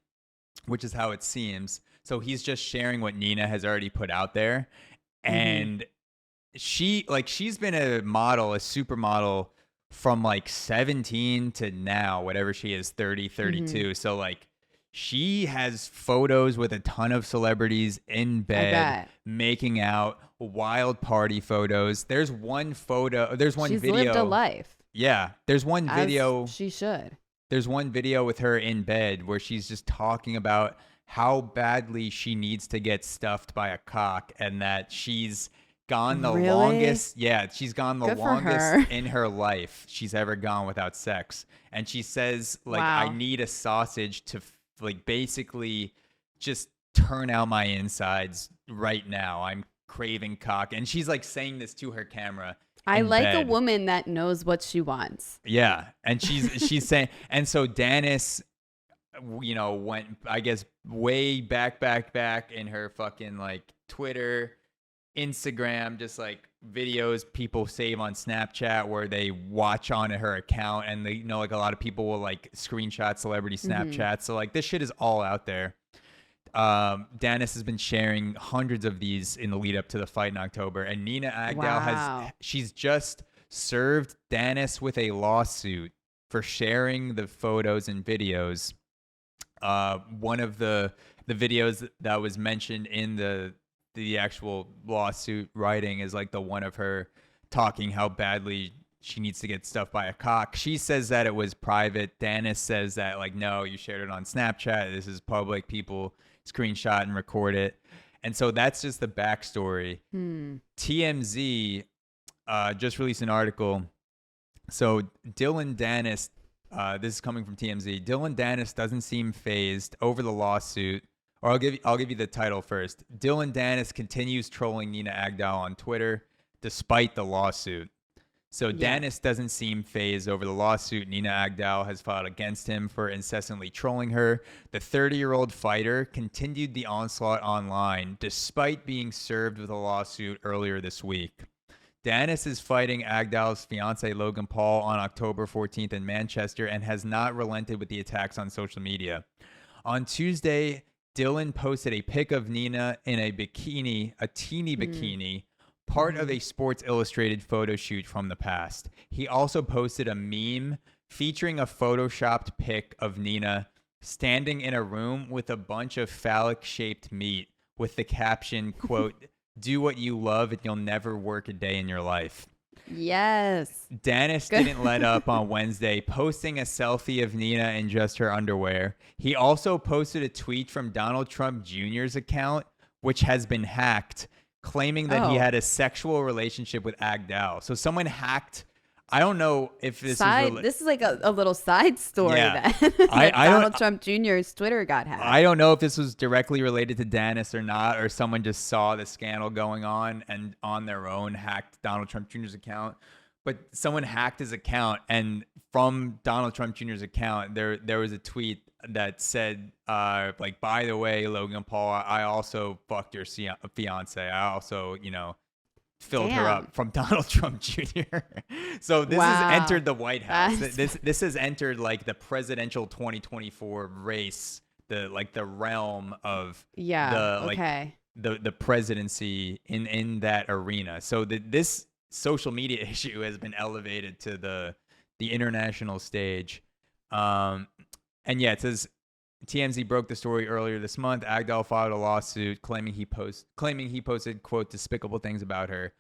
which is how it seems. So he's just sharing what Nina has already put out there. And she's been a model, a supermodel from like 17 to now, whatever she is, 30, 32. So like she has photos with a ton of celebrities in bed making out, wild party photos. There's one She's video. lived a life. Yeah, there's one video. She should. There's one video with her in bed where she's just talking about how badly she needs to get stuffed by a cock, and that she's gone the longest. Yeah, she's gone the longest in her life she's ever gone without sex. And she says, like, I need a sausage to like basically just turn out my insides right now. I'm craving cock. And she's like saying this to her camera. I like a woman that knows what she wants. Yeah. And she's saying, and so Danis, you know, went, I guess, way back in her fucking like Twitter, Instagram, just like videos people save on Snapchat where they watch on her account, and they, you know, like a lot of people will like screenshot celebrity Snapchats. So like this shit is all out there. Danis has been sharing hundreds of these in the lead up to the fight in October, and Nina Agdal she's just served Danis with a lawsuit for sharing the photos and videos. One of the videos that was mentioned in the actual lawsuit writing is like the one of her talking how badly she needs to get stuffed by a cock. She says that it was private. Danis says that, like, no, you shared it on Snapchat. This is public. People screenshot and record it. And so that's just the backstory. TMZ just released an article. So Dillon Danis, this is coming from TMZ. Dillon Danis doesn't seem fazed over the lawsuit. Or I'll give you the title first. Dillon Danis continues trolling Nina Agdal on Twitter despite the lawsuit. So Danis doesn't seem fazed over the lawsuit Nina Agdal has filed against him for incessantly trolling her. The 30-year-old fighter continued the onslaught online despite being served with a lawsuit earlier this week. Danis is fighting Agdal's fiancé Logan Paul on October 14th in Manchester and has not relented with the attacks on social media. On Tuesday, Dillon posted a pic of Nina in a bikini, a teeny bikini, part of a Sports Illustrated photo shoot from the past. He also posted a meme featuring a photoshopped pic of Nina standing in a room with a bunch of phallic-shaped meat with the caption, quote, "Do what you love and you'll never work a day in your life." Yes. Danis didn't let up on Wednesday, posting a selfie of Nina in just her underwear. He also posted a tweet from Donald Trump Jr.'s account, which has been hacked, claiming that he had a sexual relationship with Agdal. So someone hacked. I don't know if this this is like a little side story that Donald Trump Jr.'s Twitter got hacked. I don't know if this was directly related to Danis or not, or someone just saw the scandal going on and on their own hacked Donald Trump Jr.'s account. But someone hacked his account, and from Donald Trump Jr.'s account, there was a tweet that said, like, by the way, Logan Paul, I also fucked your fiance. I also, you know, filled her up, from Donald Trump Jr. So this has entered the White House. This has entered like the presidential 2024 race, the realm of the presidency in that arena. So this social media issue has been elevated to the international stage. And yeah, it says TMZ broke the story earlier this month. Agdal filed a lawsuit claiming he posted, quote, despicable things about her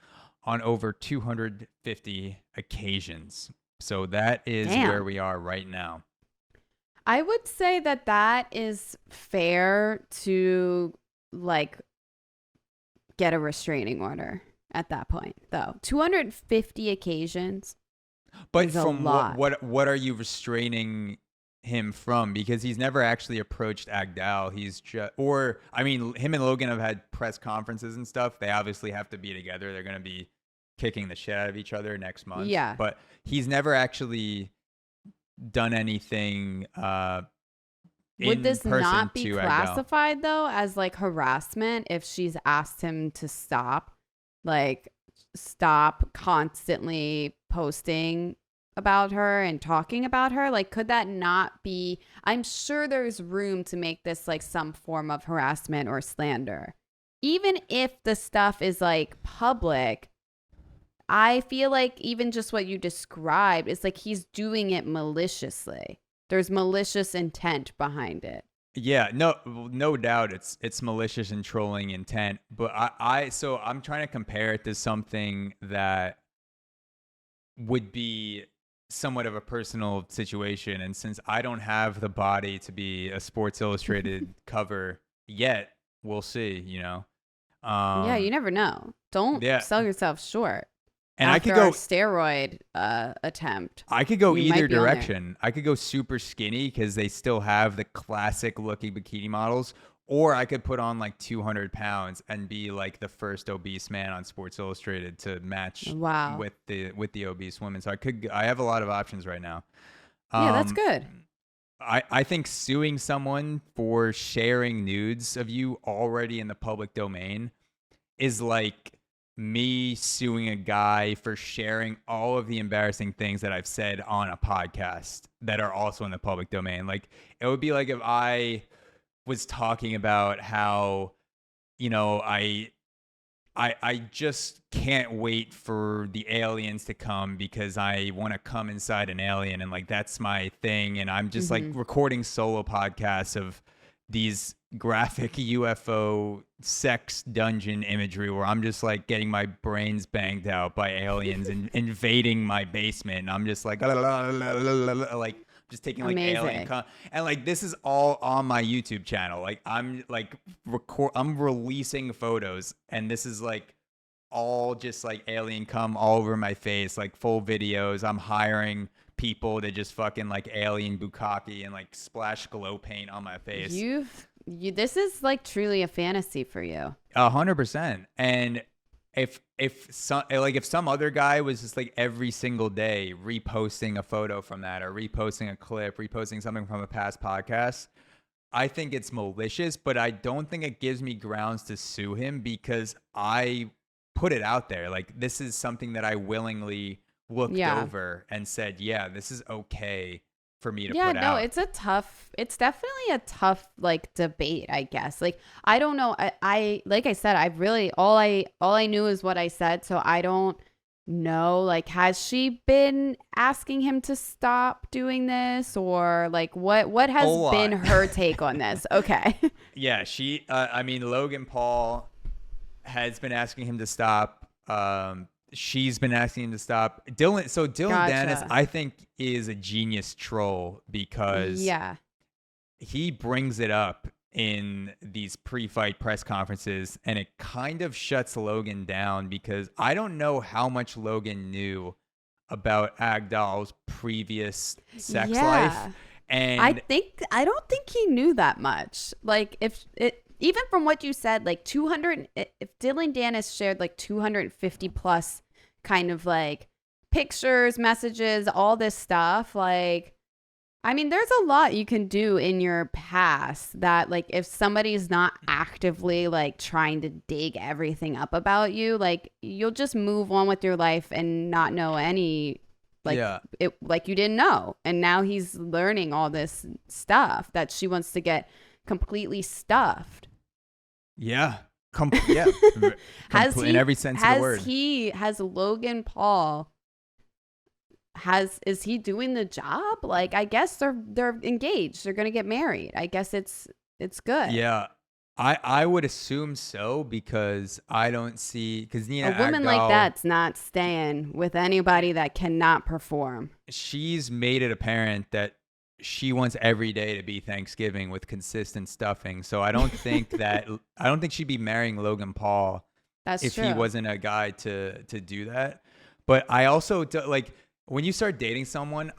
on over 250 occasions. So that is where we are right now. I would say that is fair to like get a restraining order at that point, though. 250 occasions. But from what are you restraining him from? Because he's never actually approached Agdal. He's just, or I mean, him and Logan have had press conferences and stuff. They obviously have to be together. They're going to be kicking the shit out of each other next month. Yeah. But he's never actually done anything would this not be classified Agdal, though, as like harassment if she's asked him to stop constantly posting about her and talking about her? Like, could that not be? I'm sure there's room to make this like some form of harassment or slander. Even if the stuff is like public, I feel like even just what you described is like he's doing it maliciously. There's malicious intent behind it. Yeah, no doubt it's malicious and trolling intent. But so I'm trying to compare it to something that would be somewhat of a personal situation. And since I don't have the body to be a Sports Illustrated cover yet, we'll see, you know? Yeah, you never know. Don't sell yourself short. And after I could go our steroid attempt. I could go You either might be on there. direction. I could go super skinny because they still have the classic looking bikini models, or I could put on like 200 pounds and be like the first obese man on Sports Illustrated to match Wow. with the obese women. So I have a lot of options right now. Yeah, that's good. I think suing someone for sharing nudes of you already in the public domain is like me suing a guy for sharing all of the embarrassing things that I've said on a podcast that are also in the public domain. Like, it would be like if I was talking about how, you know, I just can't wait for the aliens to come because I want to come inside an alien, and like that's my thing, and I'm just like recording solo podcasts of these graphic UFO sex dungeon imagery where I'm just like getting my brains banged out by aliens and invading my basement, and I'm just like like just taking like Amazing. and like this is all on my YouTube channel. Like I'm like I'm releasing photos, and this is like all just like alien cum all over my face, like full videos. I'm hiring people to just fucking like alien bukkake and like splash glow paint on my face. This is like truly a fantasy for you. 100%. And if some other guy was just like every single day reposting a photo from that, or reposting a clip, reposting something from a past podcast, I think it's malicious, but I don't think it gives me grounds to sue him because I put it out there. Like, this is something that I willingly looked over and said, yeah, this is okay for me to put out. It's definitely a tough like debate, I guess. Like, I don't know. I like I said, I've really all I knew is what I said, so I don't know. Like, has she been asking him to stop doing this, or like what has been her take on this? Okay. Yeah, I mean, Logan Paul has been asking him to stop. She's been asking him to stop. Dillon Danis, I think, is a genius troll because he brings it up in these pre-fight press conferences, and it kind of shuts Logan down because I don't know how much Logan knew about Agdal's previous sex life. And I don't think he knew that much. Like, even from what you said, like 200, if Dillon Danis shared like 250 plus kind of like pictures, messages, all this stuff, like, I mean, there's a lot you can do in your past that, like, if somebody's not actively like trying to dig everything up about you, like, you'll just move on with your life and not know any, like, it, like you didn't know. And now he's learning all this stuff that she wants to get completely stuffed. Yeah. In every sense of the word. Has Logan Paul, is he doing the job? Like, I guess they're engaged. They're going to get married. I guess it's good. Yeah. I would assume so because I don't see, because Nina Agdal, a woman like that's not staying with anybody that cannot perform. She's made it apparent that she wants every day to be Thanksgiving with consistent stuffing. So I don't think she'd be marrying Logan Paul if he wasn't a guy to do that. But I also like, when you start dating someone,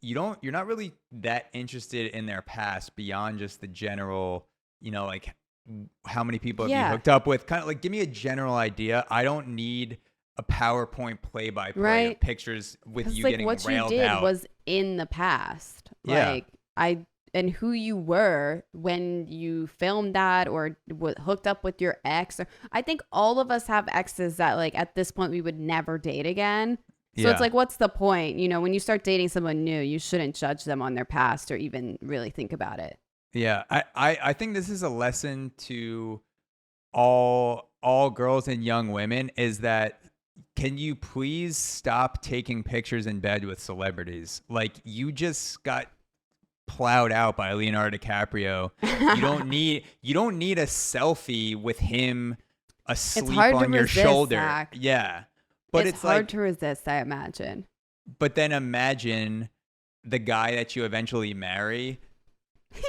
you're not really that interested in their past beyond just the general, you know, like how many people have you hooked up with? Kind of like, give me a general idea. I don't need a PowerPoint play-by-play of pictures with you getting railed out. What you did was in the past. Like, and who you were when you filmed that or hooked up with your ex. I think all of us have exes that, like, at this point we would never date again. So it's Yeah. like, what's the point? You know, when you start dating someone new, you shouldn't judge them on their past or even really think about it. Yeah. I think this is a lesson to all girls and young women is that can you please stop taking pictures in bed with celebrities? Like you just got plowed out by Leonardo DiCaprio. You don't need a selfie with him It's asleep hard to on your resist, shoulder. Zach. Yeah. But It's it's hard like to resist, I imagine. but then imagine the guy that you eventually marry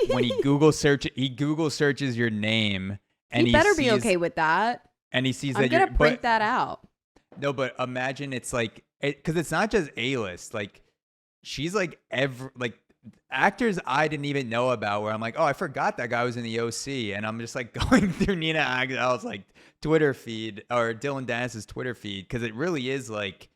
when he Google searches your name He and better be okay with that. he sees I'm that you're gonna print that out. no, but imagine it's like because it's not just A-list. Like she's like like actors I didn't even know about. Where I'm like, oh, I forgot that guy was in the OC, and I'm just like going through Nina Agdal's like Twitter feed or Dillon Danis's Twitter feed because it really is like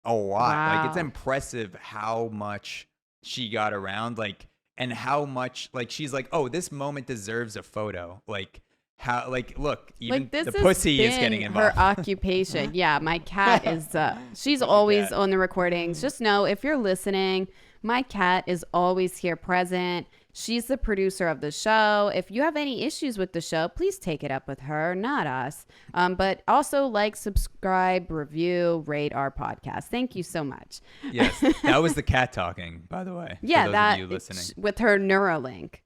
a lot. Like it's Wow. impressive how much she got around. Like and how much like she's like, oh, this moment deserves a photo. Like how like look even Like this the has pussy is been getting her involved. occupation. Yeah, my cat is she's Such a always cat. on the recordings. Just know if you're listening, my cat is always here present. She's the producer of the show. If you have any issues with the show, please take it up with her, not us. But also like, subscribe, review, rate our podcast. Thank you so much. Yes, that was the cat talking, by the way. Yeah, for those that of you listening. with her Neuralink.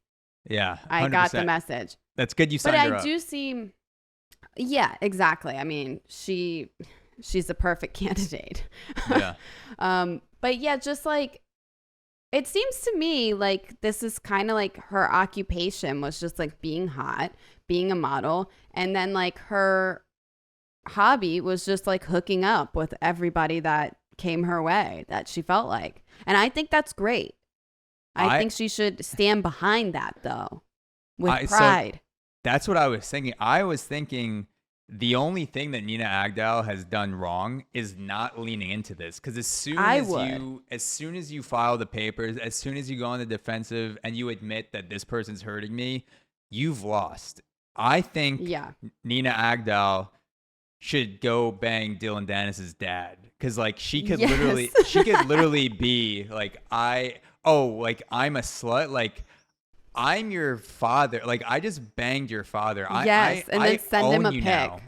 Yeah, I got the 100%. message. That's good. You But signed her I up. do see, yeah, exactly. I mean, she's a perfect candidate. Yeah, But yeah, just like it seems to me like this is kind of like her occupation was just like being hot, being a model, and then like her hobby was just like hooking up with everybody that came her way that she felt like. And I think that's great. I think she should stand behind that though with So pride. that's what I was thinking. I was thinking the only thing that Nina Agdal has done wrong is not leaning into this. Because as soon as you file the papers, as soon as you go on the defensive and you admit that this person's hurting me, you've lost. I think Yeah. Nina Agdal should go bang Dillon Danis's dad because like she could Yes. literally be like I'm a slut, like I'm your father, like I just banged your father. Yes, and then send him own a you pic. now.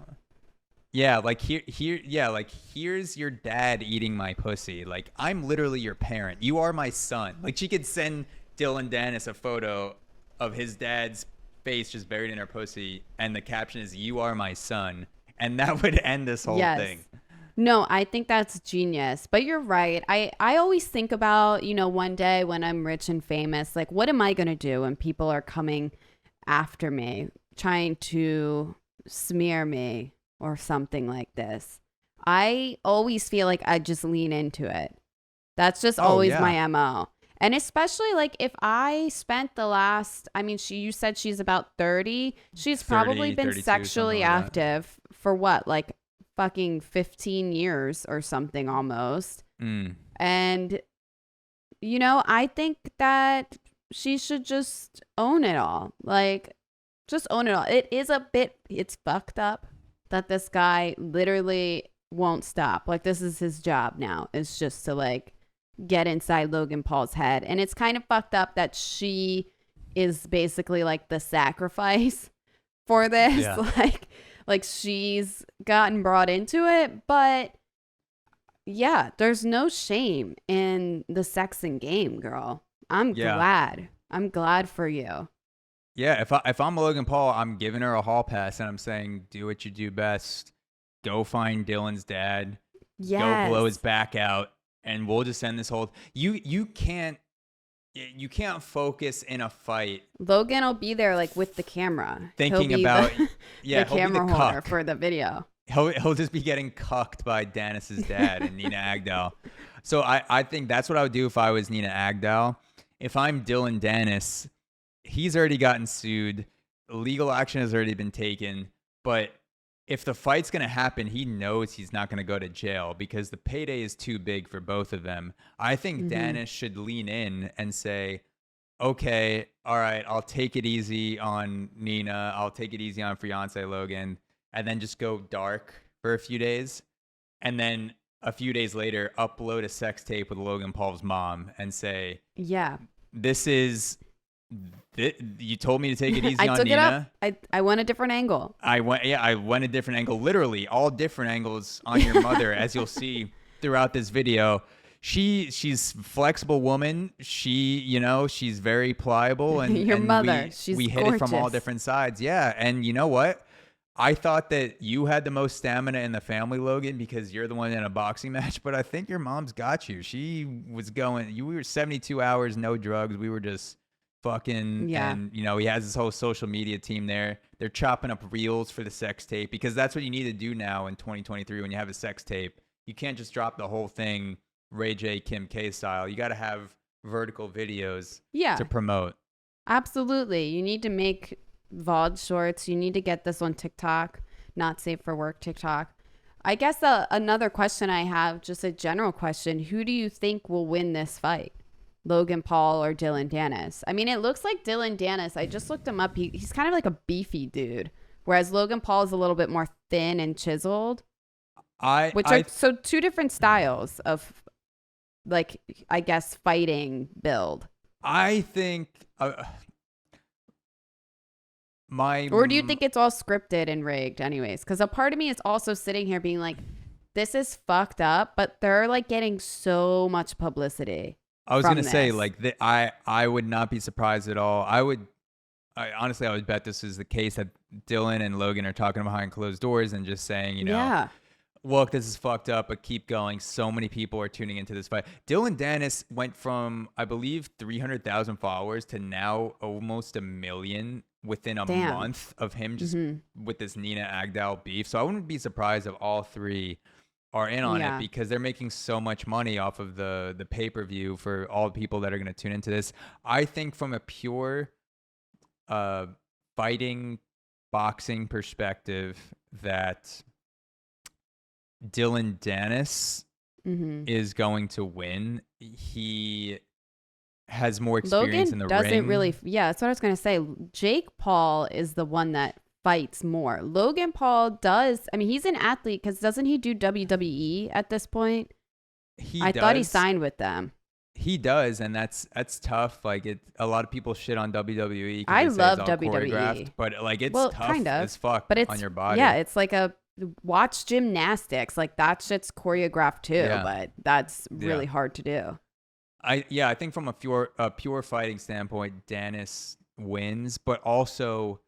Yeah, like like here's your dad eating my pussy. Like I'm literally your parent. You are my son. Like she could send Dillon Danis a photo of his dad's face just buried in her pussy, and the caption is "You are my son," and that would end this whole thing. No, I think that's genius. But you're right. I always think about, you know, one day when I'm rich and famous, like what am I going to do when people are coming after me, trying to smear me or something like this? I always feel like I just lean into it. That's just always my MO. And especially like if I spent the last, I mean, you said she's about 30. She's 30, probably been 32, sexually something like that. active for what, like fucking 15 years or something almost. And, you know, I think that she should just own it all. Like, just own it all. It's fucked up that this guy literally won't stop. Like, this is his job now. It's just to like get inside Logan Paul's head. And it's kind of fucked up that she is basically like the sacrifice for this. Yeah. Like she's gotten brought into it, but yeah, there's no shame in the sex and game, girl. I'm glad for you. Yeah, if I'm Logan Paul, I'm giving her a hall pass and I'm saying, do what you do best. Go find Dylan's dad. Yes. Go blow his back out, and we'll just end this whole. You can't focus in a fight Logan will be there like with the camera, thinking he'll be about the he'll be camera the holder cuck. for the video. He'll just be getting cucked by Danis's dad and Nina Agdal. So I think that's what I would do if I was Nina Agdal. If I'm Dillon Danis, he's already gotten sued. Legal action has already been taken. But if the fight's going to happen, he knows he's not going to go to jail because the payday is too big for both of them. I think Danis should lean in and say, okay, all right, I'll take it easy on Nina. I'll take it easy on fiancé Logan. And then just go dark for a few days. And then a few days later upload a sex tape with Logan Paul's mom and say, Yeah. this is, you told me to take it easy I on took Nina. it up. I went a different angle. I went a different angle, literally all different angles on your mother, as you'll see throughout this video. She's a flexible woman. She's very pliable, and Your and mother, she's we hit it from all gorgeous. different sides. Yeah, and you know what? I thought that you had the most stamina in the family, Logan, because you're the one in a boxing match. But I think your mom's got you. She was going. We were 72 hours, no drugs. We were just fucking. Yeah. And he has his whole social media team there. They're chopping up reels for the sex tape, because that's what you need to do now in 2023 when you have a sex tape. You can't just drop the whole thing Ray J, Kim K style. You got to have vertical videos to promote. Absolutely. You need to make VOD shorts. You need to get this on TikTok, not safe for work TikTok. I guess another question I have, just a general question, who do you think will win this fight? Logan Paul or Dillon Danis? I mean, it looks like Dillon Danis. I just looked him up. He's kind of like a beefy dude, whereas Logan Paul is a little bit more thin and chiseled. So two different styles of, like, I guess, fighting build. I think or do you think it's all scripted and rigged anyways? Because a part of me is also sitting here being like, this is fucked up, but they're like getting so much publicity. I was gonna say, like, I would not be surprised at all. I would bet this is the case, that Dillon and Logan are talking behind closed doors and just saying, look, this is fucked up, but keep going. So many people are tuning into this fight. Dillon Danis went from, I believe, 300,000 followers to now almost 1 million within a month of him just with this Nina Agdal beef. So I wouldn't be surprised if all three are in on it, because they're making so much money off of the pay-per-view for all the people that are going to tune into this. I think from a pure fighting, boxing perspective, that Dillon Danis is going to win. He has more experience in the ring. That's what I was going to say. Jake Paul is the one that fights more. Logan Paul does. I mean, he's an athlete, because doesn't he do WWE at this point? I thought he signed with them. He does, and that's tough. Like, a lot of people shit on WWE. I love WWE, but like, it's tough as fuck on your body. Yeah, it's like watch gymnastics. Like, that shit's choreographed too, but that's really hard to do. I think from a pure fighting standpoint, Danis wins, but also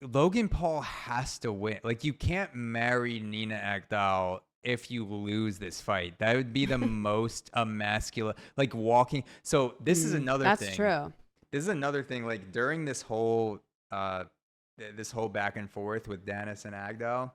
Logan Paul has to win. Like, you can't marry Nina Agdal if you lose this fight. That would be the most emasculate, like, walking. So this is another thing. That's true. This is another thing. Like, during this whole back and forth with Danis and Agdal,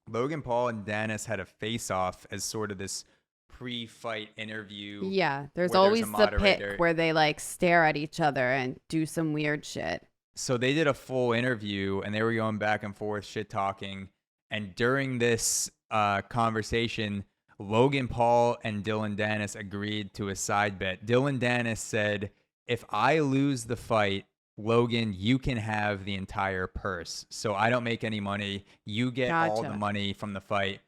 Logan Paul and Danis had a face-off as sort of this pre-fight interview. Yeah, there's always the pic where they like stare at each other and do some weird shit. So they did a full interview, and they were going back and forth, shit talking. And during this conversation, Logan Paul and Dillon Danis agreed to a side bet. Dillon Danis said, if I lose the fight, Logan, you can have the entire purse. So I don't make any money. You get all the money from the fight.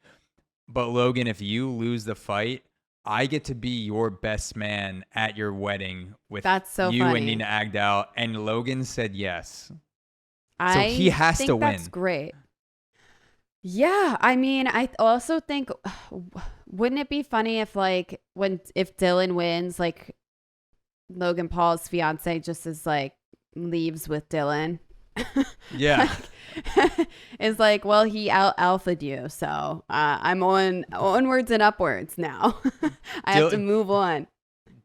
But Logan, if you lose the fight, I get to be your best man at your wedding with you and Nina Agdal. And Logan said yes. So he has to win. That's great. Yeah, I mean, I also think, wouldn't it be funny if, like, if Dillon wins, like, Logan Paul's fiance just is like leaves with Dillon? Yeah. It's like, well, he alphaed you, so I'm onwards and upwards now. I have to move on.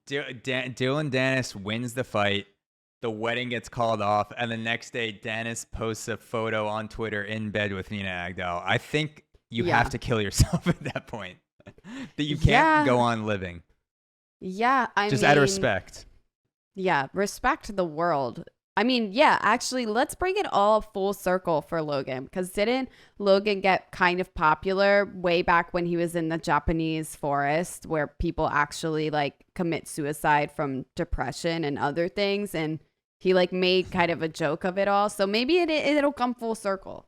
Dillon Danis wins the fight. The wedding gets called off, and the next day, Danis posts a photo on Twitter in bed with Nina Agdal. I think you have to kill yourself at that point. That you can't go on living. Yeah, I mean, out of respect. Yeah, respect the world. I mean, yeah, actually, let's bring it all full circle for Logan, because didn't Logan get kind of popular way back when he was in the Japanese forest, where people actually like commit suicide from depression and other things, and he like made kind of a joke of it all. So maybe it'll come full circle.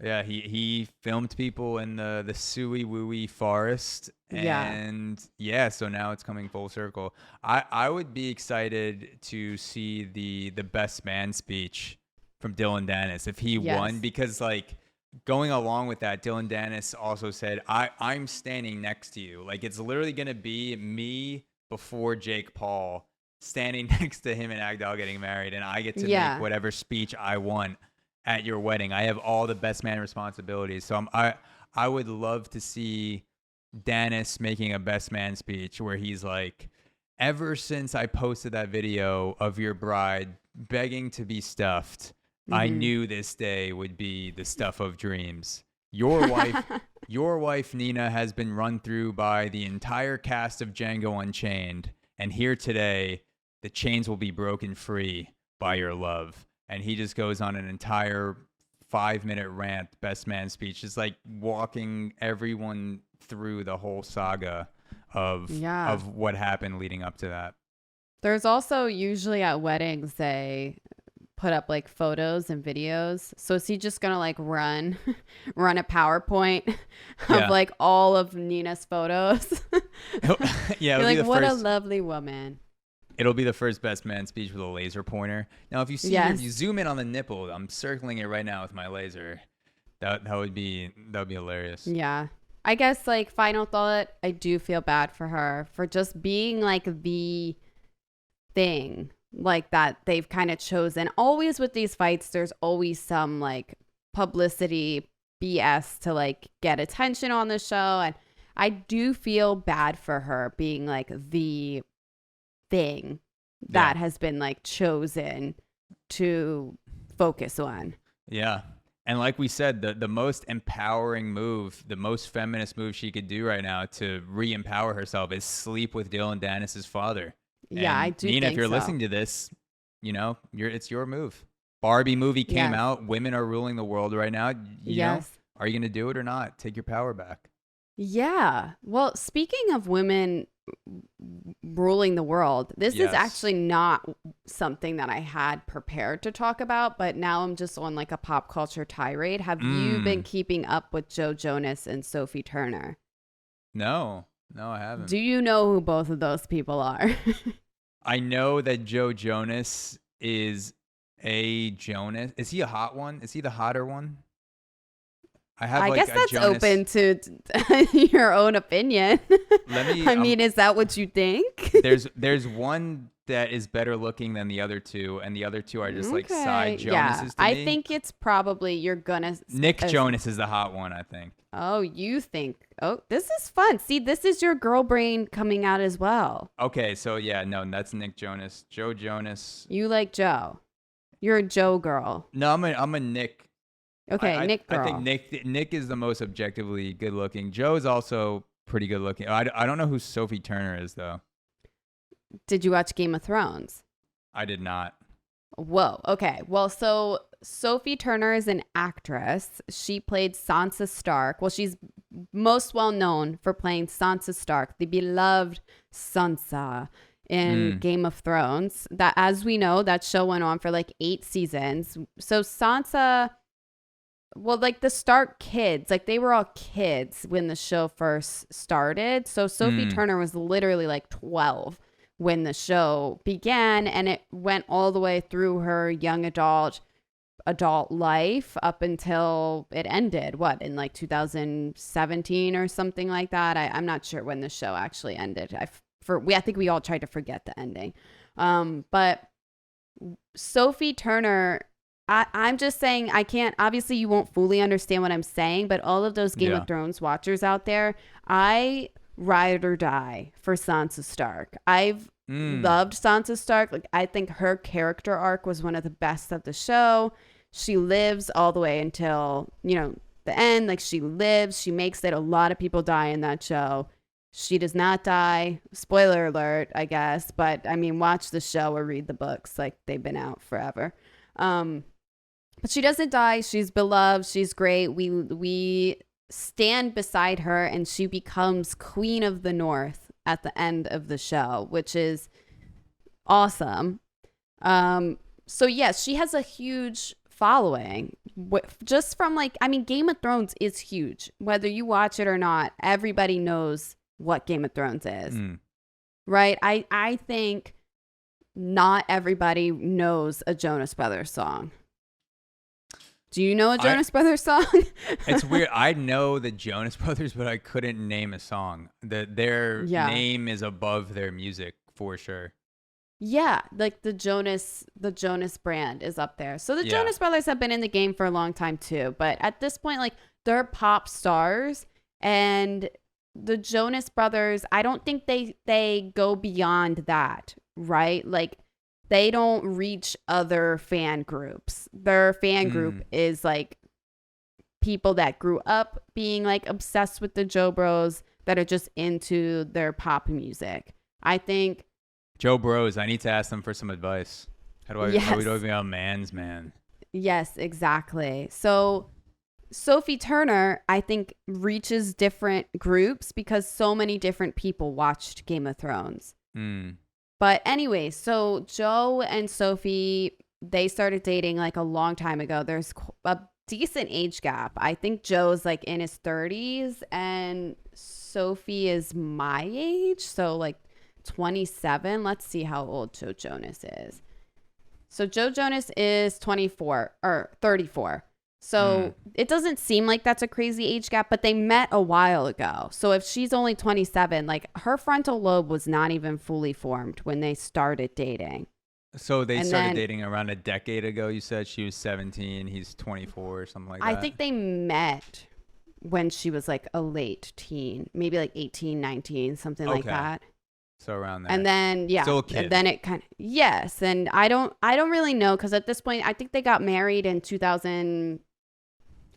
Yeah, he filmed people in the Suey Wooey forest, Yeah. and yeah, so now it's coming full circle. I would be excited to see the best man speech from Dillon Danis if he won, Yes. because like going along with that, Dillon Danis also said, I'm standing next to you. Like it's literally gonna be me before Jake Paul standing next to him and Agdal getting married, and I get to make Yeah. whatever speech I want at your wedding. I have all the best man responsibilities. So I would love to see Danis making a best man speech where he's like, ever since I posted that video of your bride begging to be stuffed, I Hmm. knew this day would be the stuff of dreams. Your wife Nina has been run through by the entire cast of Django Unchained, and here today the chains will be broken free by your love. And he just goes on an entire 5-minute rant, best man speech, just like walking everyone through the whole saga of Yeah. of what happened leading up to that. There's also usually at weddings they put up like photos and videos. So is he just gonna like run run a PowerPoint of Yeah. like all of Nina's photos? Yeah, You're it'll be like, the what a first. lovely woman. It'll be the first best man speech with a laser pointer. Now, if you see, if Yes. you zoom in on the nipple, I'm circling it right now with my laser. That would be hilarious. Yeah. I guess like final thought, I do feel bad for her for just being like the thing like that they've kind of chosen. Always with these fights, there's always some like publicity BS to like get attention on the show. And I do feel bad for her being like the thing Yeah, that has been like chosen to focus on. yeah. And like we said, the most empowering move, the most feminist move she could do right now to re-empower herself is sleep with Dylan Dennis's father. Yeah, I And do Nina, if think you're so. listening to this, it's your move. Barbie movie came Yes. out. Women are ruling the world right now. Yes. Are you gonna do it or not? Take your power back. Yeah. Well, speaking of women ruling the world, this is Yes. actually not something that I had prepared to talk about, but now I'm just on like a pop culture tirade. Have you been Mm. keeping up with Joe Jonas and Sophie Turner? No, I haven't. Do you know who both of those people are? I know that Joe Jonas is a Jonas. Is he a hot one? Is he the hotter one? I have I like guess a that's Jonas. open to your own opinion. Let me. I mean, is that what you think? There's one that is better looking than the other two, and the other two are just like side Jonases Yeah, to I me. think it's probably you're gonna. Nick Jonas is the hot one, I think. Oh, you think? Oh, this is fun. See, this is your girl brain coming out as well. Okay, so yeah, no, that's Nick Jonas. Joe Jonas. You like Joe. You're a Joe girl. No, I'm a Nick. Okay, Nick girl. I think Nick is the most objectively good looking. Joe is also pretty good looking. I don't know who Sophie Turner is though. Did you watch Game of Thrones? I did not. Whoa. Okay. Well, so Sophie Turner is an actress. She played Sansa Stark. Well, she's most well known for playing Sansa Stark, the beloved Sansa in Game of Thrones. That, as we know, that show went on for like 8 seasons. So Sansa, well, like the Stark kids, like they were all kids when the show first started. So Sophie Turner was literally like 12 when the show began, and it went all the way through her young adult life up until it ended, what, in like 2017 or something like that. I'm not sure when the show actually ended. I think we all tried to forget the ending. But Sophie Turner, I'm just saying, I can't, obviously you won't fully understand what I'm saying, but all of those Game of Thrones watchers out there, I ride or die for Sansa Stark. I've loved Sansa Stark. Like, I think her character arc was one of the best of the show. She lives all the way until, the end. Like, she lives, she makes it. A lot of people die in that show. She does not die. Spoiler alert, I guess. But I mean, watch the show or read the books. Like, they've been out forever. But she doesn't die. She's beloved. She's great. We stand beside her, and she becomes Queen of the North at the end of the show, which is awesome. So yes, she has a huge following. Just from like, I mean, Game of Thrones is huge. Whether you watch it or not, everybody knows what Game of Thrones is. Right? I think not everybody knows a Jonas Brothers song. Do you know a Jonas Brothers song? It's weird. I know the Jonas Brothers, but I couldn't name a song. Their name is above their music for sure. Yeah, like the Jonas brand is up there. So the Jonas Brothers have been in the game for a long time too. But at this point, like, they're pop stars, and the Jonas Brothers, I don't think they go beyond that, right? Like, they don't reach other fan groups. Their fan group is like people that grew up being like obsessed with the Joe Bros, that are just into their pop music. I think Joe Bros, I need to ask them for some advice. How do I be a man's man? Yes, exactly. So Sophie Turner, I think, reaches different groups because so many different people watched Game of Thrones. But anyway, so Joe and Sophie, they started dating like a long time ago. There's a decent age gap. I think Joe's like in his 30s and Sophie is my age. So like 27. Let's see how old Joe Jonas is. So Joe Jonas is 24 or 34. So it doesn't seem like that's a crazy age gap, but they met a while ago. So if she's only 27, like, her frontal lobe was not even fully formed when they started dating. So they started dating around a decade ago. You said she was 17, he's 24 or something like that. I think they met when she was like a late teen, maybe like 18, 19, something like that. So around there. And then, Still a kid. And then it kind of, yes. And I don't really know, because at this point, I think they got married in 2000.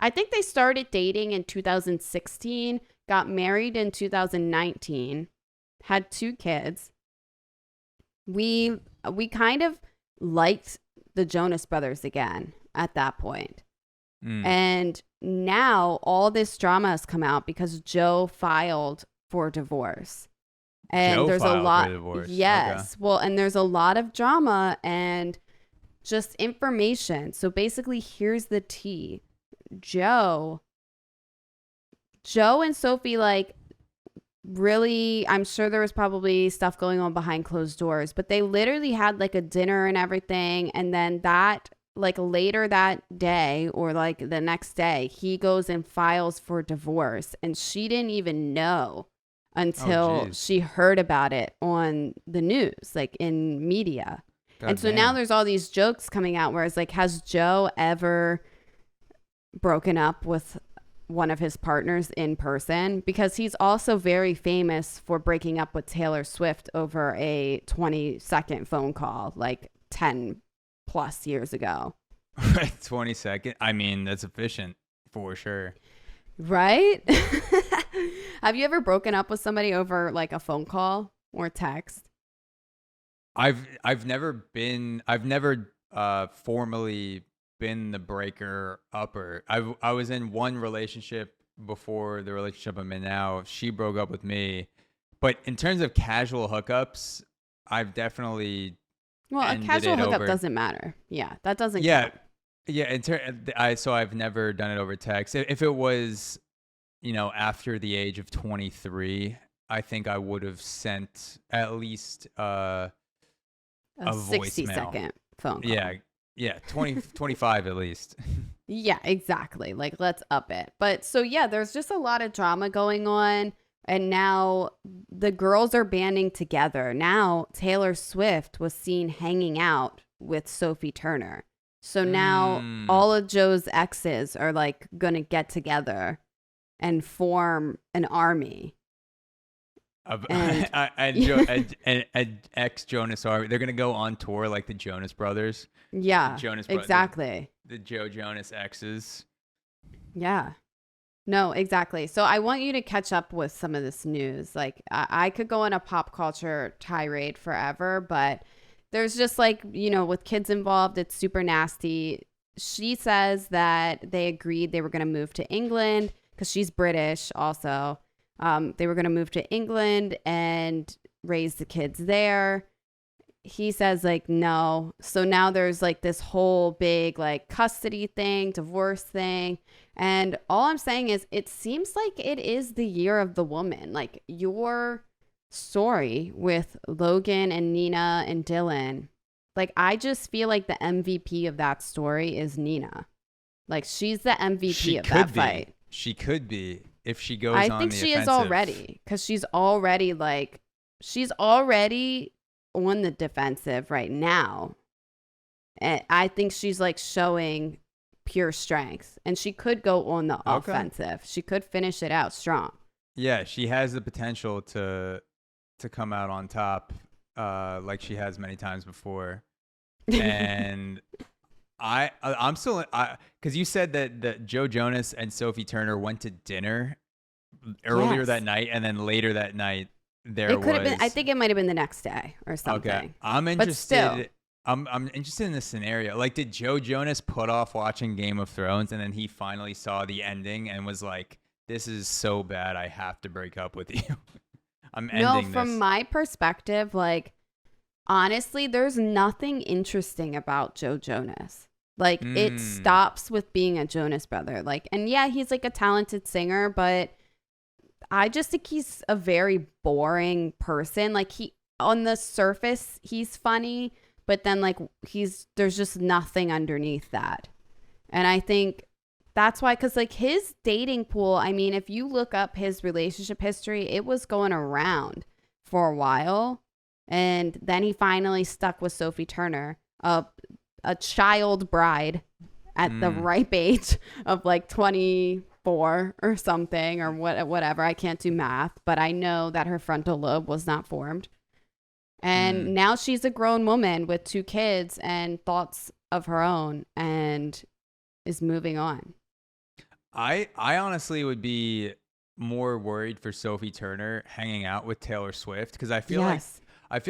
I think they started dating in 2016, got married in 2019, had 2 kids. We kind of liked the Jonas Brothers again at that point. And now all this drama has come out because Joe filed for divorce. And Joe there's a filed lot. for divorce. Yes. Okay. Well, and there's a lot of drama and just information. So basically, here's the tea. Joe and Sophie, like, really, I'm sure there was probably stuff going on behind closed doors, but they literally had like a dinner and everything. And then that, like, later that day or like the next day, he goes and files for divorce, and she didn't even know until she heard about it on the news, like in media. And so now there's all these jokes coming out where it's like, has Joe ever broken up with one of his partners in person? Because he's also very famous for breaking up with Taylor Swift over a 20-second phone call like 10 plus years ago. 20-second? I mean, that's efficient for sure. Right? Have you ever broken up with somebody over like a phone call or text? I've never formally been the breaker upper. I was in one relationship before the relationship I'm in now. She broke up with me, but in terms of casual hookups, I've definitely a casual hookup doesn't matter. Yeah, that doesn't count. Yeah. So I've never done it over text. If it was, after the age of 23, I think I would have sent at least a 60-second phone call. Yeah, 25 at least. Yeah, exactly. Like, let's up it. But so, yeah, there's just a lot of drama going on. And now the girls are banding together. Now Taylor Swift was seen hanging out with Sophie Turner. So now all of Joe's exes are like going to get together and form an army. An ex-Jonas army. They're going to go on tour like the Jonas Brothers. Yeah, exactly. The Joe Jonas exes. Yeah. No, exactly. So I want you to catch up with some of this news. Like, I could go on a pop culture tirade forever, but there's just like, with kids involved, it's super nasty. She says that they agreed they were going to move to England because she's British also. They were going to move to England and raise the kids there. he says like no. So now there's like this whole big like custody thing, divorce thing. And all I'm saying is it seems like it is the year of the woman. Like your story with Logan and Nina and Dillon, like I just feel like the MVP of that story is Nina. Like she's the MVP of that fight. She could be if she goes I on think the she offensive. is already, because she's already on the defensive right now. And I think she's like showing pure strength, and she could go on the offensive. She could finish it out strong. Yeah, she has the potential to come out on top, like she has many times before. And I'm still because you said that Joe Jonas and Sophie Turner went to dinner earlier that night, and then later that night it could have been. I think it might have been the next day or something. Okay, I'm interested. I'm interested in this scenario. Like, did Joe Jonas put off watching Game of Thrones, and then he finally saw the ending and was like, "This is so bad, I have to break up with you." I'm ending this. From my perspective, like honestly, there's nothing interesting about Joe Jonas. Like it stops with being a Jonas brother. Like, and yeah, he's like a talented singer, but I just think he's a very boring person. Like on the surface, he's funny, but then like there's just nothing underneath that. And I think that's why, because like his dating pool, I mean, if you look up his relationship history, it was going around for a while. And then he finally stuck with Sophie Turner, a child bride at the ripe age of like 24 or something, or whatever. I can't do math, but I know that her frontal lobe was not formed. And now she's a grown woman with 2 kids and thoughts of her own and is moving on. I honestly would be more worried for Sophie Turner hanging out with Taylor Swift, because I feel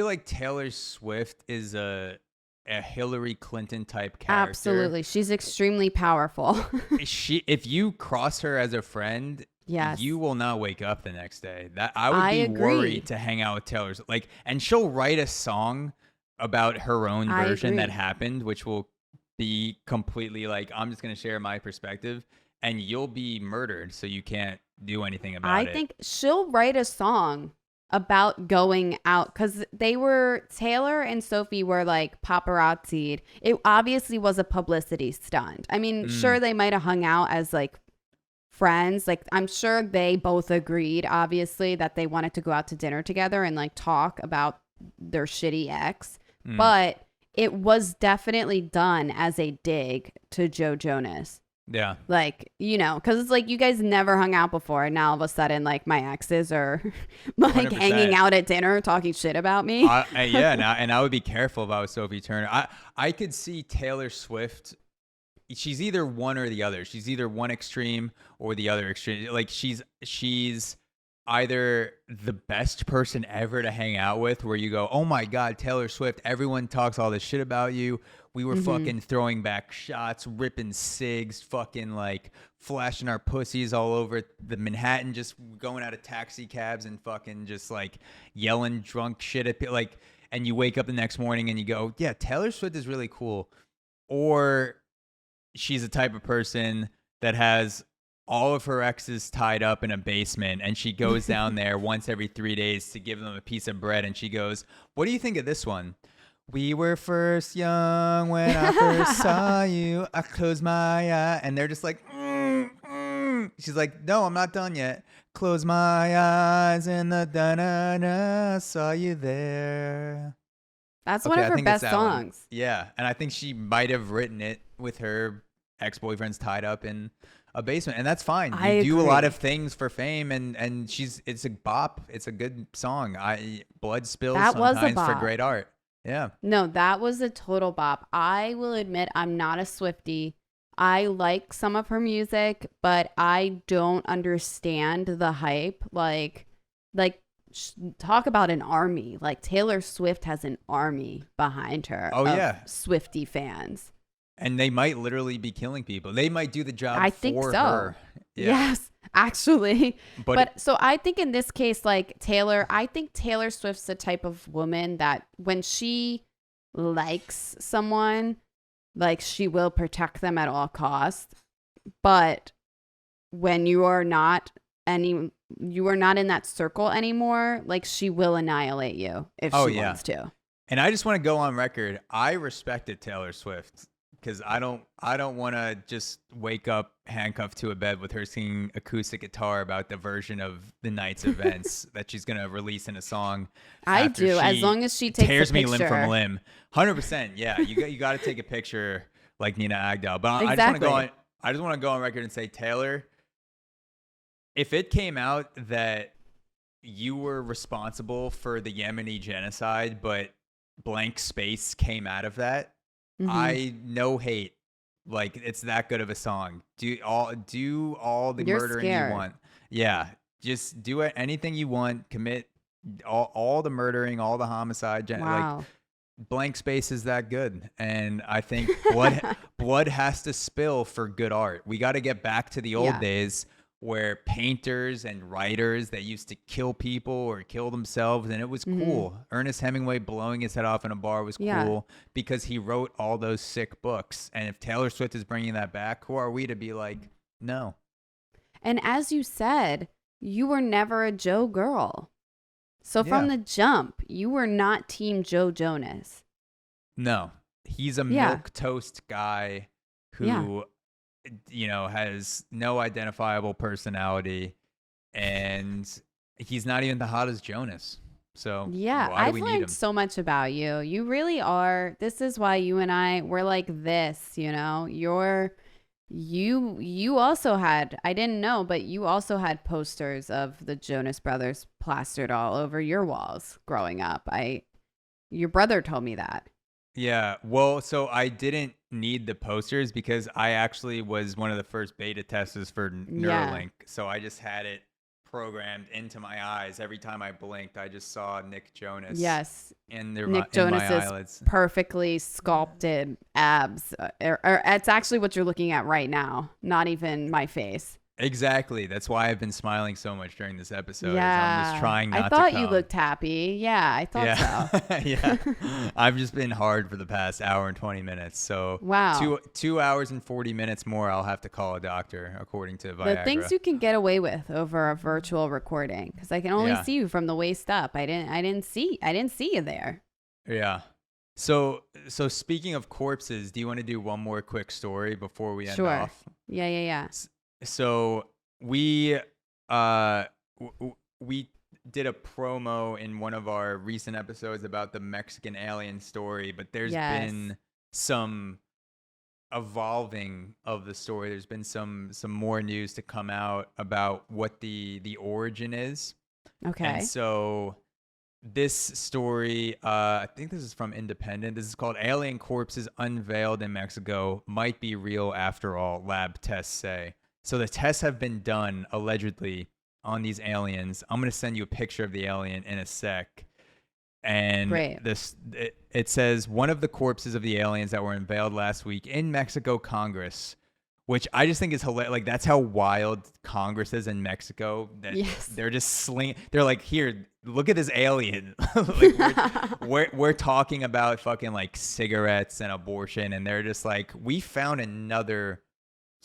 like Taylor Swift is a Hillary Clinton type character. Absolutely. She's extremely powerful. If you cross her as a friend, yes, you will not wake up the next day. That I would be worried to hang out with Taylor's, like, and she'll write a song about her own version that happened, which will be completely like, I'm just going to share my perspective, and you'll be murdered, so you can't do anything about it. I think she'll write a song about going out, because Taylor and Sophie were like paparazzi'd. It obviously was a publicity stunt. I mean, sure, they might have hung out as like friends. Like, I'm sure they both agreed, obviously, that they wanted to go out to dinner together and like talk about their shitty ex. But it was definitely done as a dig to Joe Jonas. Yeah. Like, you know, because it's like you guys never hung out before, and now all of a sudden, like, my exes are like 100%. Hanging out at dinner talking shit about me. Yeah, and I would be careful about Sophie Turner. I could see Taylor Swift. She's either one or the other. She's either one extreme or the other extreme. Like, she's either the best person ever to hang out with, where you go, oh my God, Taylor Swift, everyone talks all this shit about you. We were fucking throwing back shots, ripping cigs, fucking like flashing our pussies all over the Manhattan, just going out of taxi cabs and fucking just like yelling drunk shit at people. Like, and you wake up the next morning and you go, yeah, Taylor Swift is really cool. Or she's the type of person that has all of her exes tied up in a basement, and she goes down there once every 3 days to give them a piece of bread, and she goes, what do you think of this one? We were first young when I first saw you. I closed my eye. And they're just like, She's like, no, I'm not done yet. Close my eyes and the da-na-na, saw you there. That's one of her best songs. One. Yeah. And I think she might have written it with her ex-boyfriends tied up in a basement. And that's fine. You do a lot of things for fame, and it's a bop. It's a good song. Blood spills sometimes for great art. Yeah. No, that was a total bop. I will admit I'm not a Swiftie. I like some of her music, but I don't understand the hype. Like talk about an army. Like, Taylor Swift has an army behind her. Oh, yeah. Swiftie fans. And they might literally be killing people. They might do the job I think for so. her. Yeah. Yes, actually. But So I think in this case, like Taylor, I think Taylor Swift's the type of woman that when she likes someone, like she will protect them at all costs. But when you are not in that circle anymore, like she will annihilate you if she wants to. And I just want to go on record. I respected Taylor Swift because I don't want to just wake up handcuffed to a bed with her singing acoustic guitar about the version of the night's events that she's gonna release in a song. I do, as long as she takes tears a me picture. limb from limb. 100%. Yeah, you got to take a picture like Nina Agdal. But Exactly. I just want to go on record and say, Taylor, if it came out that you were responsible for the Yemeni genocide, but blank space came out of that, I no hate. Like it's that good of a song. Do all the You're murdering scared. you want. Yeah, just do it. Anything you want. Commit all the murdering, all the homicide. Wow. Like blank space is that good, and I think blood has to spill for good art. We got to get back to the old days where painters and writers that used to kill people or kill themselves, and it was cool. Ernest Hemingway blowing his head off in a bar was cool because he wrote all those sick books. And if Taylor Swift is bringing that back, who are we to be like, no? And as you said, you were never a Joe girl. So from the jump, you were not team Joe Jonas. No, he's a milquetoast guy who has no identifiable personality, and he's not even the hottest Jonas. So why do we need him? I've learned so much about you. You really are. This is why you and I were like this, you also had, I didn't know, but you also had posters of the Jonas Brothers plastered all over your walls growing up. Your brother told me that. Yeah, well, so I didn't need the posters because I actually was one of the first beta testers for Neuralink. So I just had it programmed into my eyes. Every time I blinked, I just saw Nick Jonas. Yes. In Nick Jonas's eyelids. Perfectly sculpted abs. Or it's actually what you're looking at right now, not even my face. Exactly. That's why I've been smiling so much during this episode. Yeah. I'm just trying not to I thought you looked happy. Yeah, I thought so. Yeah. I've just been hard for the past hour and 20 minutes. So wow. 2 hours and 40 minutes more, I'll have to call a doctor, according to Viagra. The things you can get away with over a virtual recording, because I can only see you from the waist up. I didn't see you there. Yeah. So speaking of corpses, do you want to do one more quick story before we end off? Yeah. So we did a promo in one of our recent episodes about the Mexican alien story, but there's been some evolving of the story. There's been some more news to come out about what the origin is. Okay. And so this story, I think this is from Independent. This is called "Alien Corpses Unveiled in Mexico Might Be Real After All, Lab Tests Say." So the tests have been done, allegedly, on these aliens. I'm going to send you a picture of the alien in a sec. And it says, one of the corpses of the aliens that were unveiled last week in Mexico Congress, which I just think is hilarious. Like, that's how wild Congress is in Mexico. That they're just they're like, here, look at this alien. Like, we're talking about fucking like cigarettes and abortion. And they're just like, we found another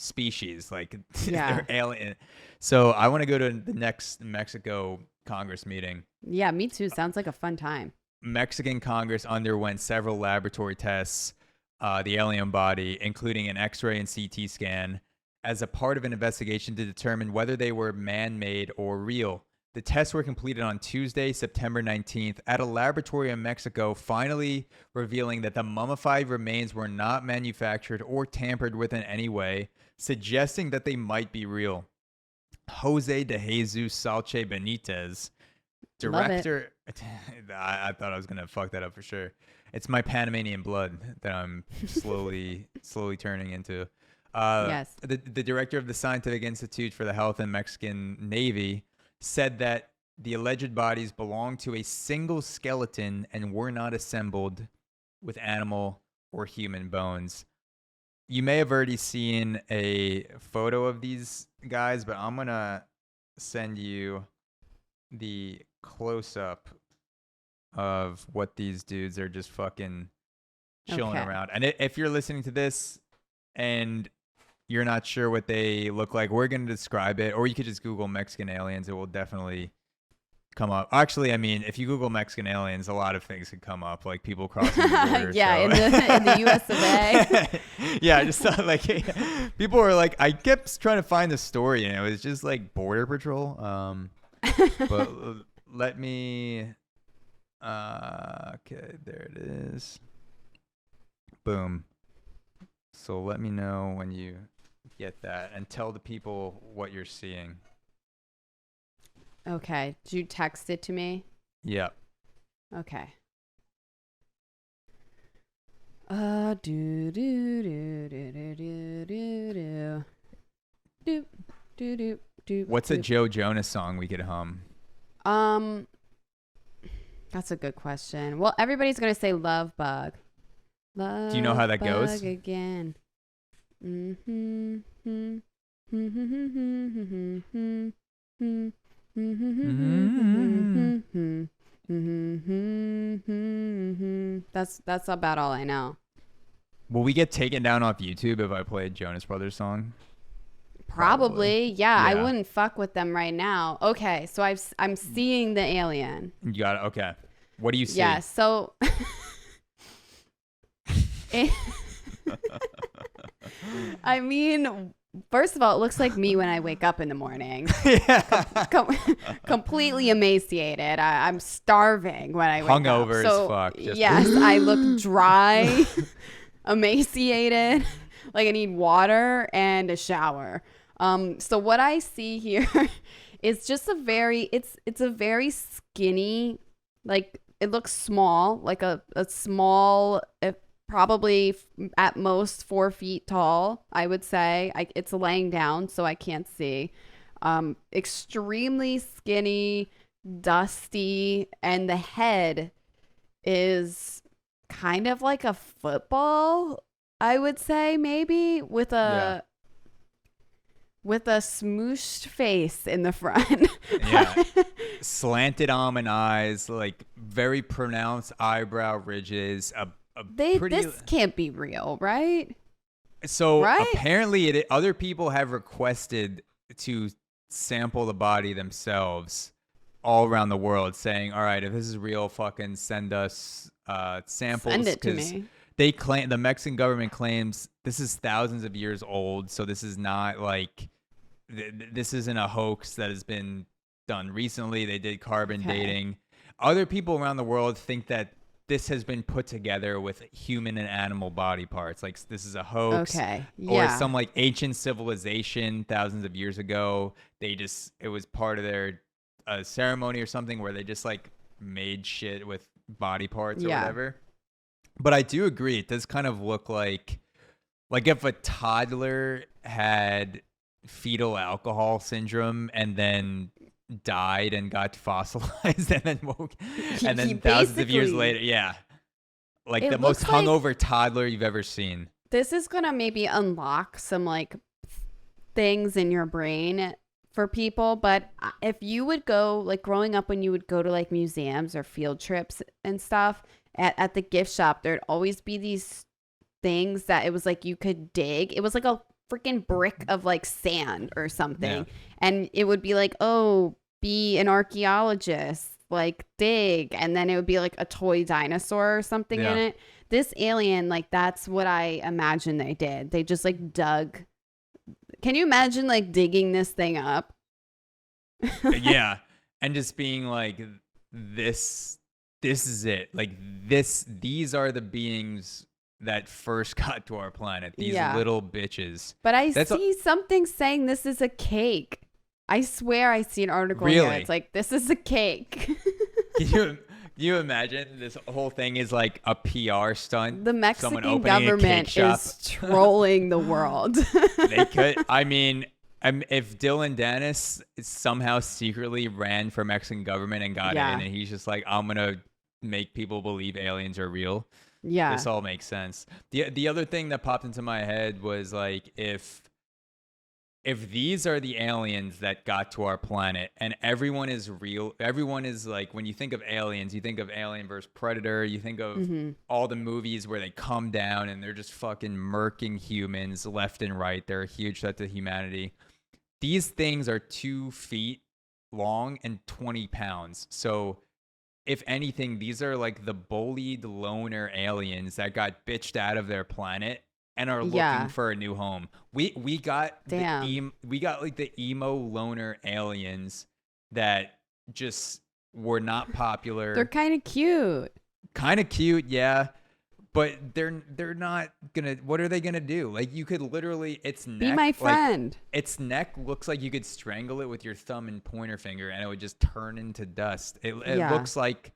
species, like they're alien. So I want to go to the next Mexico Congress meeting. Yeah, me too. Sounds like a fun time. Mexican Congress underwent several laboratory tests, the alien body, including an X-ray and CT scan, as a part of an investigation to determine whether they were man-made or real. The tests were completed on Tuesday, September 19th, at a laboratory in Mexico, finally revealing that the mummified remains were not manufactured or tampered with in any way, suggesting that they might be real. Jose de Jesus Salche Benitez, director. I thought I was gonna fuck that up for sure. It's my Panamanian blood that I'm slowly turning into. The director of the Scientific Institute for the Health and Mexican Navy said that the alleged bodies belonged to a single skeleton and were not assembled with animal or human bones. you may have already seen a photo of these guys, but I'm gonna send you the close up of what these dudes are just fucking chilling Okay. around. And if you're listening to this and you're not sure what they look like, we're gonna describe it, or you could just Google Mexican aliens. It will definitely come up. Actually, I mean, if you Google Mexican aliens, a lot of things could come up, like people crossing the border. Yeah, so. in the US of A. Yeah, I just thought like people were like, I kept trying to find the story, and it was just like border patrol. But let me. Okay, there it is. Boom. So let me know when you get that, and tell the people what you're seeing. Okay. Did you text it to me? Yep. Okay. Do do do do do do do do do do do. What's a Joe Jonas song we could hum? That's a good question. Well, everybody's gonna say "Love Bug." Love Do you know how that bug goes? again? That's about all I know. Will we get taken down off YouTube if I play a Jonas Brothers song? Probably. Yeah, I Yeah. wouldn't fuck with them right now. Okay, so I'm seeing the alien. You got it. Okay. What do you see? Yeah, so I mean, first of all, it looks like me when I wake up in the morning. Completely emaciated. I'm starving when I wake up. Hungover as So, fuck. Just- yes, I look dry, emaciated, like I need water and a shower. So what I see here is just it's a very skinny, like it looks small, like a small, probably at most 4 feet tall, I would say. It's laying down, so I can't see. Extremely skinny, dusty, and the head is kind of like a football, I would say, maybe with a smooshed face in the front. Yeah. Slanted almond eyes, like very pronounced eyebrow ridges. This can't be real, right? So Right? apparently, other people have requested to sample the body themselves all around the world, saying, "All right, if this is real, fucking send us samples." Send it to me. They claim, the Mexican government claims, this is thousands of years old, so this is not like this isn't a hoax that has been done recently. They did carbon dating. Other people around the world think that this has been put together with human and animal body parts. Like this is a hoax. Okay. Or Yeah. some like ancient civilization thousands of years ago. It was part of their ceremony or something where they just like made shit with body parts or whatever. But I do agree. It does kind of look like if a toddler had fetal alcohol syndrome and then died and got fossilized and then woke and then thousands of years later, like It the most looks like hungover toddler you've ever seen. this is gonna maybe unlock some like things in your brain for people, but if you would go, like growing up when you would go to like museums or field trips and stuff, at the gift shop there'd always be these things that it was like you could dig. It was like a freaking brick of like sand or something, and it would be like, oh, be an archaeologist, like dig, and then it would be like a toy dinosaur or something in it. This alien, like that's what I imagine they did. They just like dug. Can you imagine like digging this thing up? Yeah, and just being like, this is it. Like these are the beings that first got to our planet. These little bitches. But I see something saying this is a cake. I swear I see an article here. It's like, this is a cake. Can you imagine this whole thing is like a PR stunt? The Mexican government is trolling the world. They could. I mean, if Dillon Danis somehow secretly ran for Mexican government and got in, and he's just like, I'm going to make people believe aliens are real. Yeah. This all makes sense. The other thing that popped into my head was like if these are the aliens that got to our planet and everyone is real, everyone is like, when you think of aliens, you think of Alien versus Predator, you think of all the movies where they come down and they're just fucking murking humans left and right. They're a huge threat to humanity. These things are 2 feet long and 20 pounds. So if anything, these are like the bullied loner aliens that got bitched out of their planet and are Yeah. looking for a new home. We got Damn. we got like the emo loner aliens that just were not popular. They're kind of cute. Kind of cute, yeah, but they're not gonna. What are they gonna do? Like you could literally, its neck, Be my friend. Like, its neck looks like you could strangle it with your thumb and pointer finger, and it would just turn into dust. It Yeah. looks like,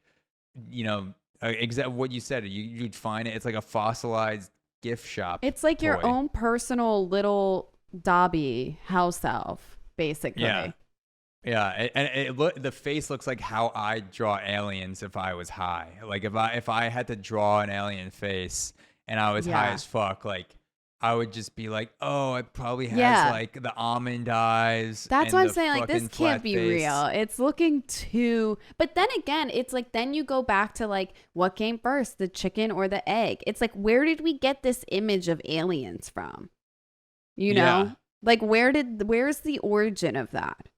you know, exactly what you said. You'd find it. It's like a fossilized gift shop. It's like your toy. own personal little Dobby house elf, basically. Yeah. Yeah, the face looks like how I draw aliens if I was high. Like if I had to draw an alien face and I was high Yeah. as fuck, like I would just be like, oh, it probably has Yeah. like the almond eyes. That's and what I'm the saying. Like, this fucking can't flat be face. real. It's looking too. But then again, it's like, then you go back to like, what came first, the chicken or the egg? It's like, where did we get this image of aliens from? You know? Yeah. Like, where's the origin of that?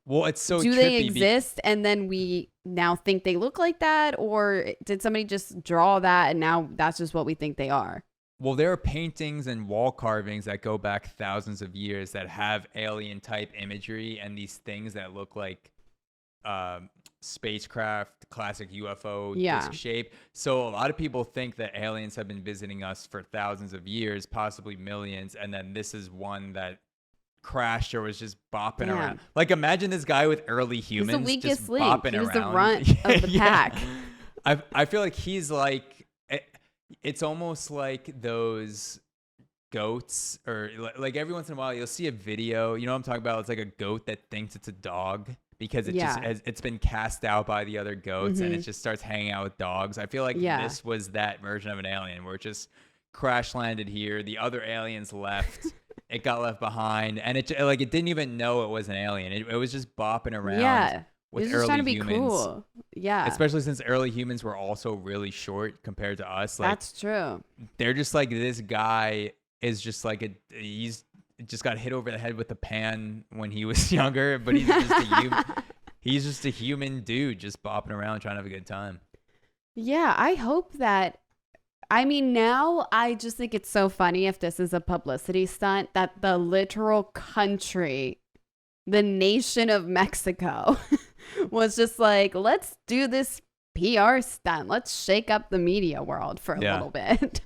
Well, it's so Do trippy they exist and then we now think they look like that? Or did somebody just draw that and now that's just what we think they are? Well, there are paintings and wall carvings that go back thousands of years that have alien type imagery and these things that look like spacecraft, classic UFO Yeah. disc shape. So a lot of people think that aliens have been visiting us for thousands of years, possibly millions, and then this is one that crashed or was just bopping Damn. around. Like imagine this guy with early humans He's the weakest just link. bopping He was the around. runt of the Yeah. pack. I feel like he's like it's almost like those goats or like every once in a while you'll see a video, you know what I'm talking about? It's like a goat that thinks it's a dog because Yeah. it's been cast out by the other goats and it Mhm. just starts hanging out with dogs. I feel like Yeah. this was that version of an alien where it just crash landed here. The other aliens left. It got left behind, and it didn't even know it was an alien. It was just bopping around. Yeah. With He's just early trying to be humans. cool. Yeah. Especially since early humans were also really short compared to us. Like That's true. they're just like, this guy is just like he's just got hit over the head with a pan when he was younger, but he's just he's just a human dude just bopping around trying to have a good time. Yeah, I hope that. I mean, now I just think it's so funny if this is a publicity stunt that the literal country, the nation of Mexico, was just like, let's do this PR stunt. Let's shake up the media world for a little bit.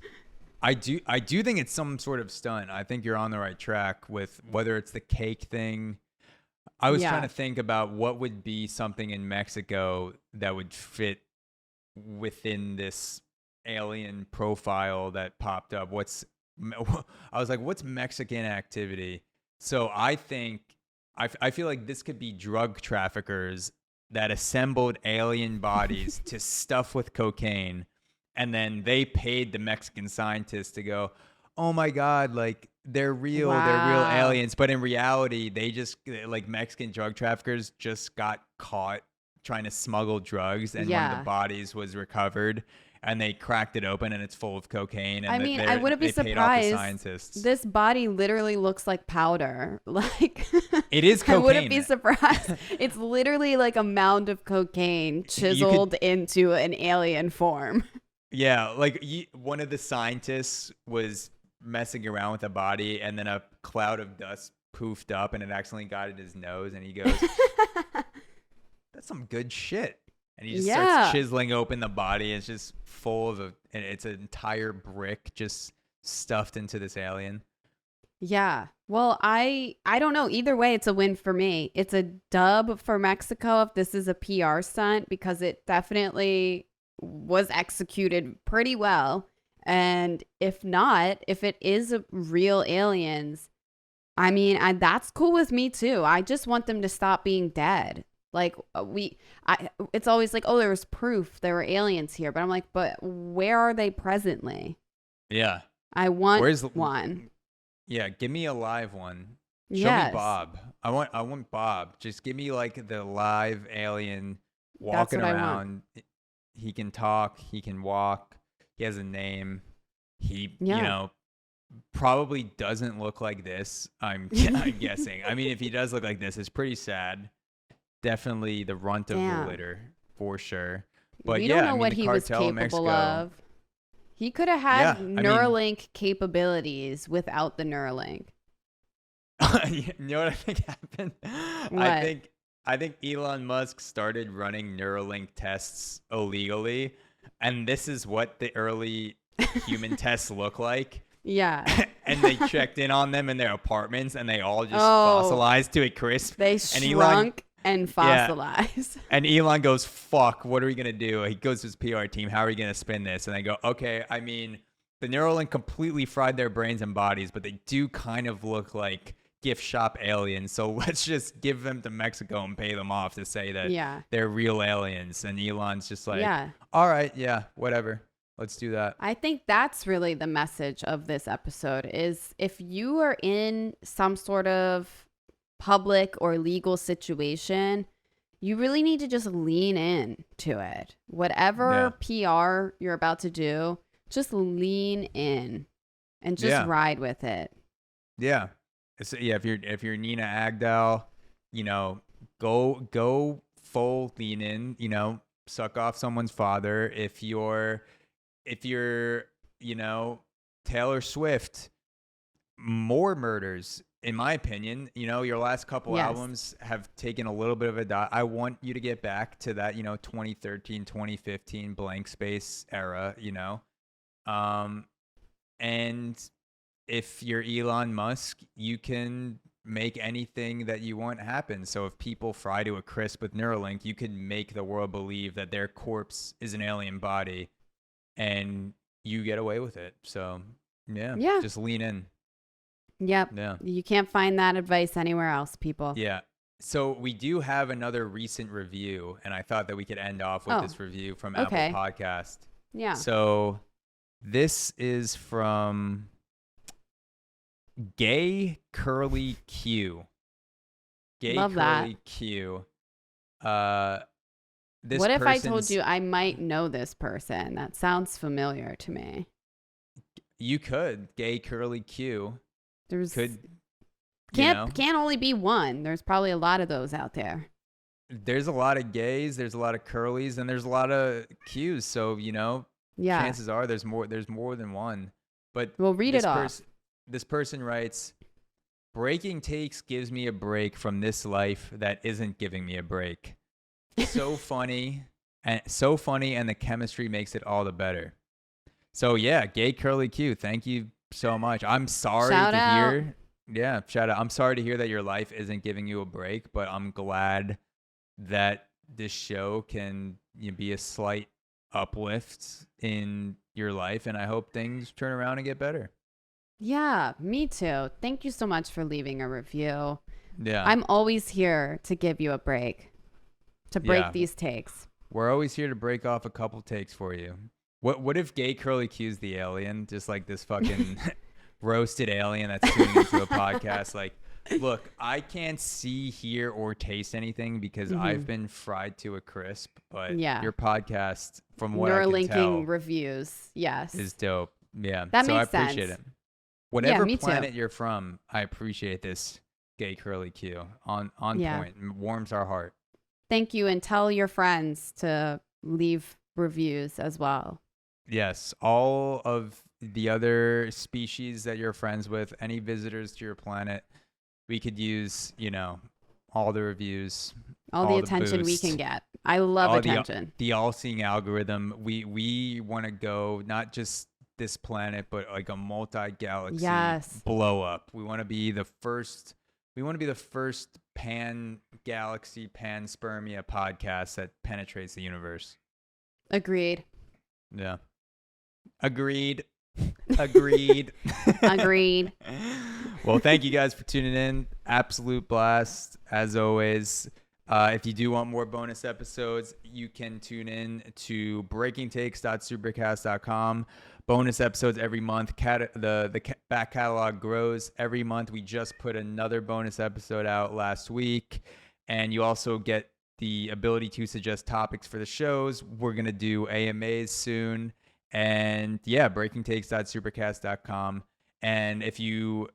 I do think it's some sort of stunt. I think you're on the right track with whether it's the cake thing. I was trying to think about what would be something in Mexico that would fit within this alien profile that popped up. I was like, what's Mexican activity? So I think I feel like this could be drug traffickers that assembled alien bodies to stuff with cocaine, and then they paid the Mexican scientists to go, oh my God, like they're real aliens. But in reality, they just like Mexican drug traffickers just got caught trying to smuggle drugs, and one of the bodies was recovered. And they cracked it open, and it's full of cocaine. And I mean, I wouldn't be surprised. Scientists. This body literally looks like powder. Like it is cocaine. I wouldn't be surprised. It's literally like a mound of cocaine chiseled into an alien form. Yeah, like one of the scientists was messing around with a body, and then a cloud of dust poofed up, and it accidentally got in his nose, and he goes, "That's some good shit." And he just starts chiseling open the body. It's just full of it's an entire brick just stuffed into this alien. Yeah. Well, I don't know. Either way, it's a win for me. It's a dub for Mexico if this is a PR stunt, because it definitely was executed pretty well. And if not, if it is real aliens, I mean, that's cool with me too. I just want them to stop being dead. Like it's always like, oh, there was proof there were aliens here, but I'm like, but where are they presently? Yeah. I want Where's one. Yeah, give me a live one. Show Yes. me Bob. I want Bob. Just give me like the live alien That's walking what I want. around. He can talk, he can walk, he has a name. He, Yeah. probably doesn't look like this. I'm guessing. I mean, if he does look like this, it's pretty sad. Definitely the runt of Damn. the litter for sure. But We yeah, don't know I mean, what the he was cartel in capable Mexico. of. He could have had Yeah, I mean- Neuralink capabilities without the Neuralink. You know what I think happened? What? I think Elon Musk started running Neuralink tests illegally, and this is what the early human tests look like. Yeah. And they checked in on them in their apartments, and they all just Oh. fossilized to a crisp. They And Elon- shrunk and fossilized. And Elon goes, "Fuck, what are we gonna do?" He goes to his PR team, "How are we gonna spin this?" And they go, "Okay, I mean, the Neuralink completely fried their brains and bodies, but they do kind of look like gift shop aliens. So let's just give them to Mexico and pay them off to say that Yeah. they're real aliens." And Elon's just like, Yeah. "All right, yeah, whatever, let's do that." I think that's really the message of this episode is if you are in some sort of public or legal situation, you really need to just lean in to it. Whatever PR you're about to do, just lean in and just ride with it. Yeah. So, yeah, if you're Nina Agdal, go full lean in, suck off someone's father. If you're Taylor Swift, more murders, in my opinion. Your last couple albums have taken a little bit of a dive. I want you to get back to that, 2013, 2015 blank space era, and if you're Elon Musk, you can make anything that you want happen. So if people fry to a crisp with Neuralink, you can make the world believe that their corpse is an alien body, and you get away with it. So yeah. Just lean in. Yep. Yeah. You can't find that advice anywhere else, people. Yeah. So we do have another recent review, and I thought that we could end off with this review from Apple Podcast. Yeah. So this is from Gay Curly Q. Love Curly that. Q. What if I told you I might know this person? That sounds familiar to me. You could. Gay Curly Q. Can't only be one. There's probably a lot of those out there. There's a lot of gays, there's a lot of curlies, and there's a lot of Qs. So, chances are there's more than one. But we'll read it off. This person writes, "Breaking Takes gives me a break from this life that isn't giving me a break. So funny, and the chemistry makes it all the better." So yeah, Gay Curly Q, thank you so much. I'm sorry shout to out. hear. Yeah, shout out. I'm sorry to hear that your life isn't giving you a break, but I'm glad that this show can be a slight uplift in your life, and I hope things turn around and get better. Yeah, me too. Thank you so much for leaving a review. Yeah. I'm always here to give you a break, to break these takes. We're always here to break off a couple takes for you. What if Gay Curly Q's the alien, just like this fucking roasted alien that's tuning into a podcast? Like, look, I can't see, hear, or taste anything because I've been fried to a crisp. But your podcast, from what I can tell, Neuralinking reviews, yes, is dope. Yeah, that so makes I appreciate sense. it. Whatever me planet too. you're from, I appreciate this Gay Curly Q on point. It warms our heart. Thank you, and tell your friends to leave reviews as well. Yes, all of the other species that you're friends with, any visitors to your planet, we could use, all the reviews, all the attention we can get. I love attention. The all-seeing algorithm. We want to go not just this planet, but like a multi-galaxy blow up. We want to be the first. We want to be the first pan-galaxy, panspermia podcast that penetrates the universe. Agreed. Yeah. Agreed. Agreed. Agreed. Well, thank you guys for tuning in. Absolute blast, as always. If you do want more bonus episodes, you can tune in to breakingtakes.supercast.com. Bonus episodes every month. The back catalog grows every month. We just put another bonus episode out last week. And you also get the ability to suggest topics for the shows. We're going to do AMAs soon. And yeah, breakingtakes.supercast.com. And if you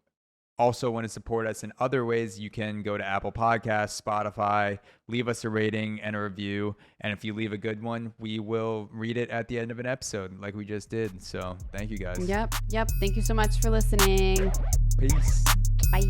also want to support us in other ways, you can go to Apple Podcasts, Spotify, leave us a rating and a review. And if you leave a good one, we will read it at the end of an episode like we just did. So thank you guys. Yep. Thank you so much for listening. Peace. Bye.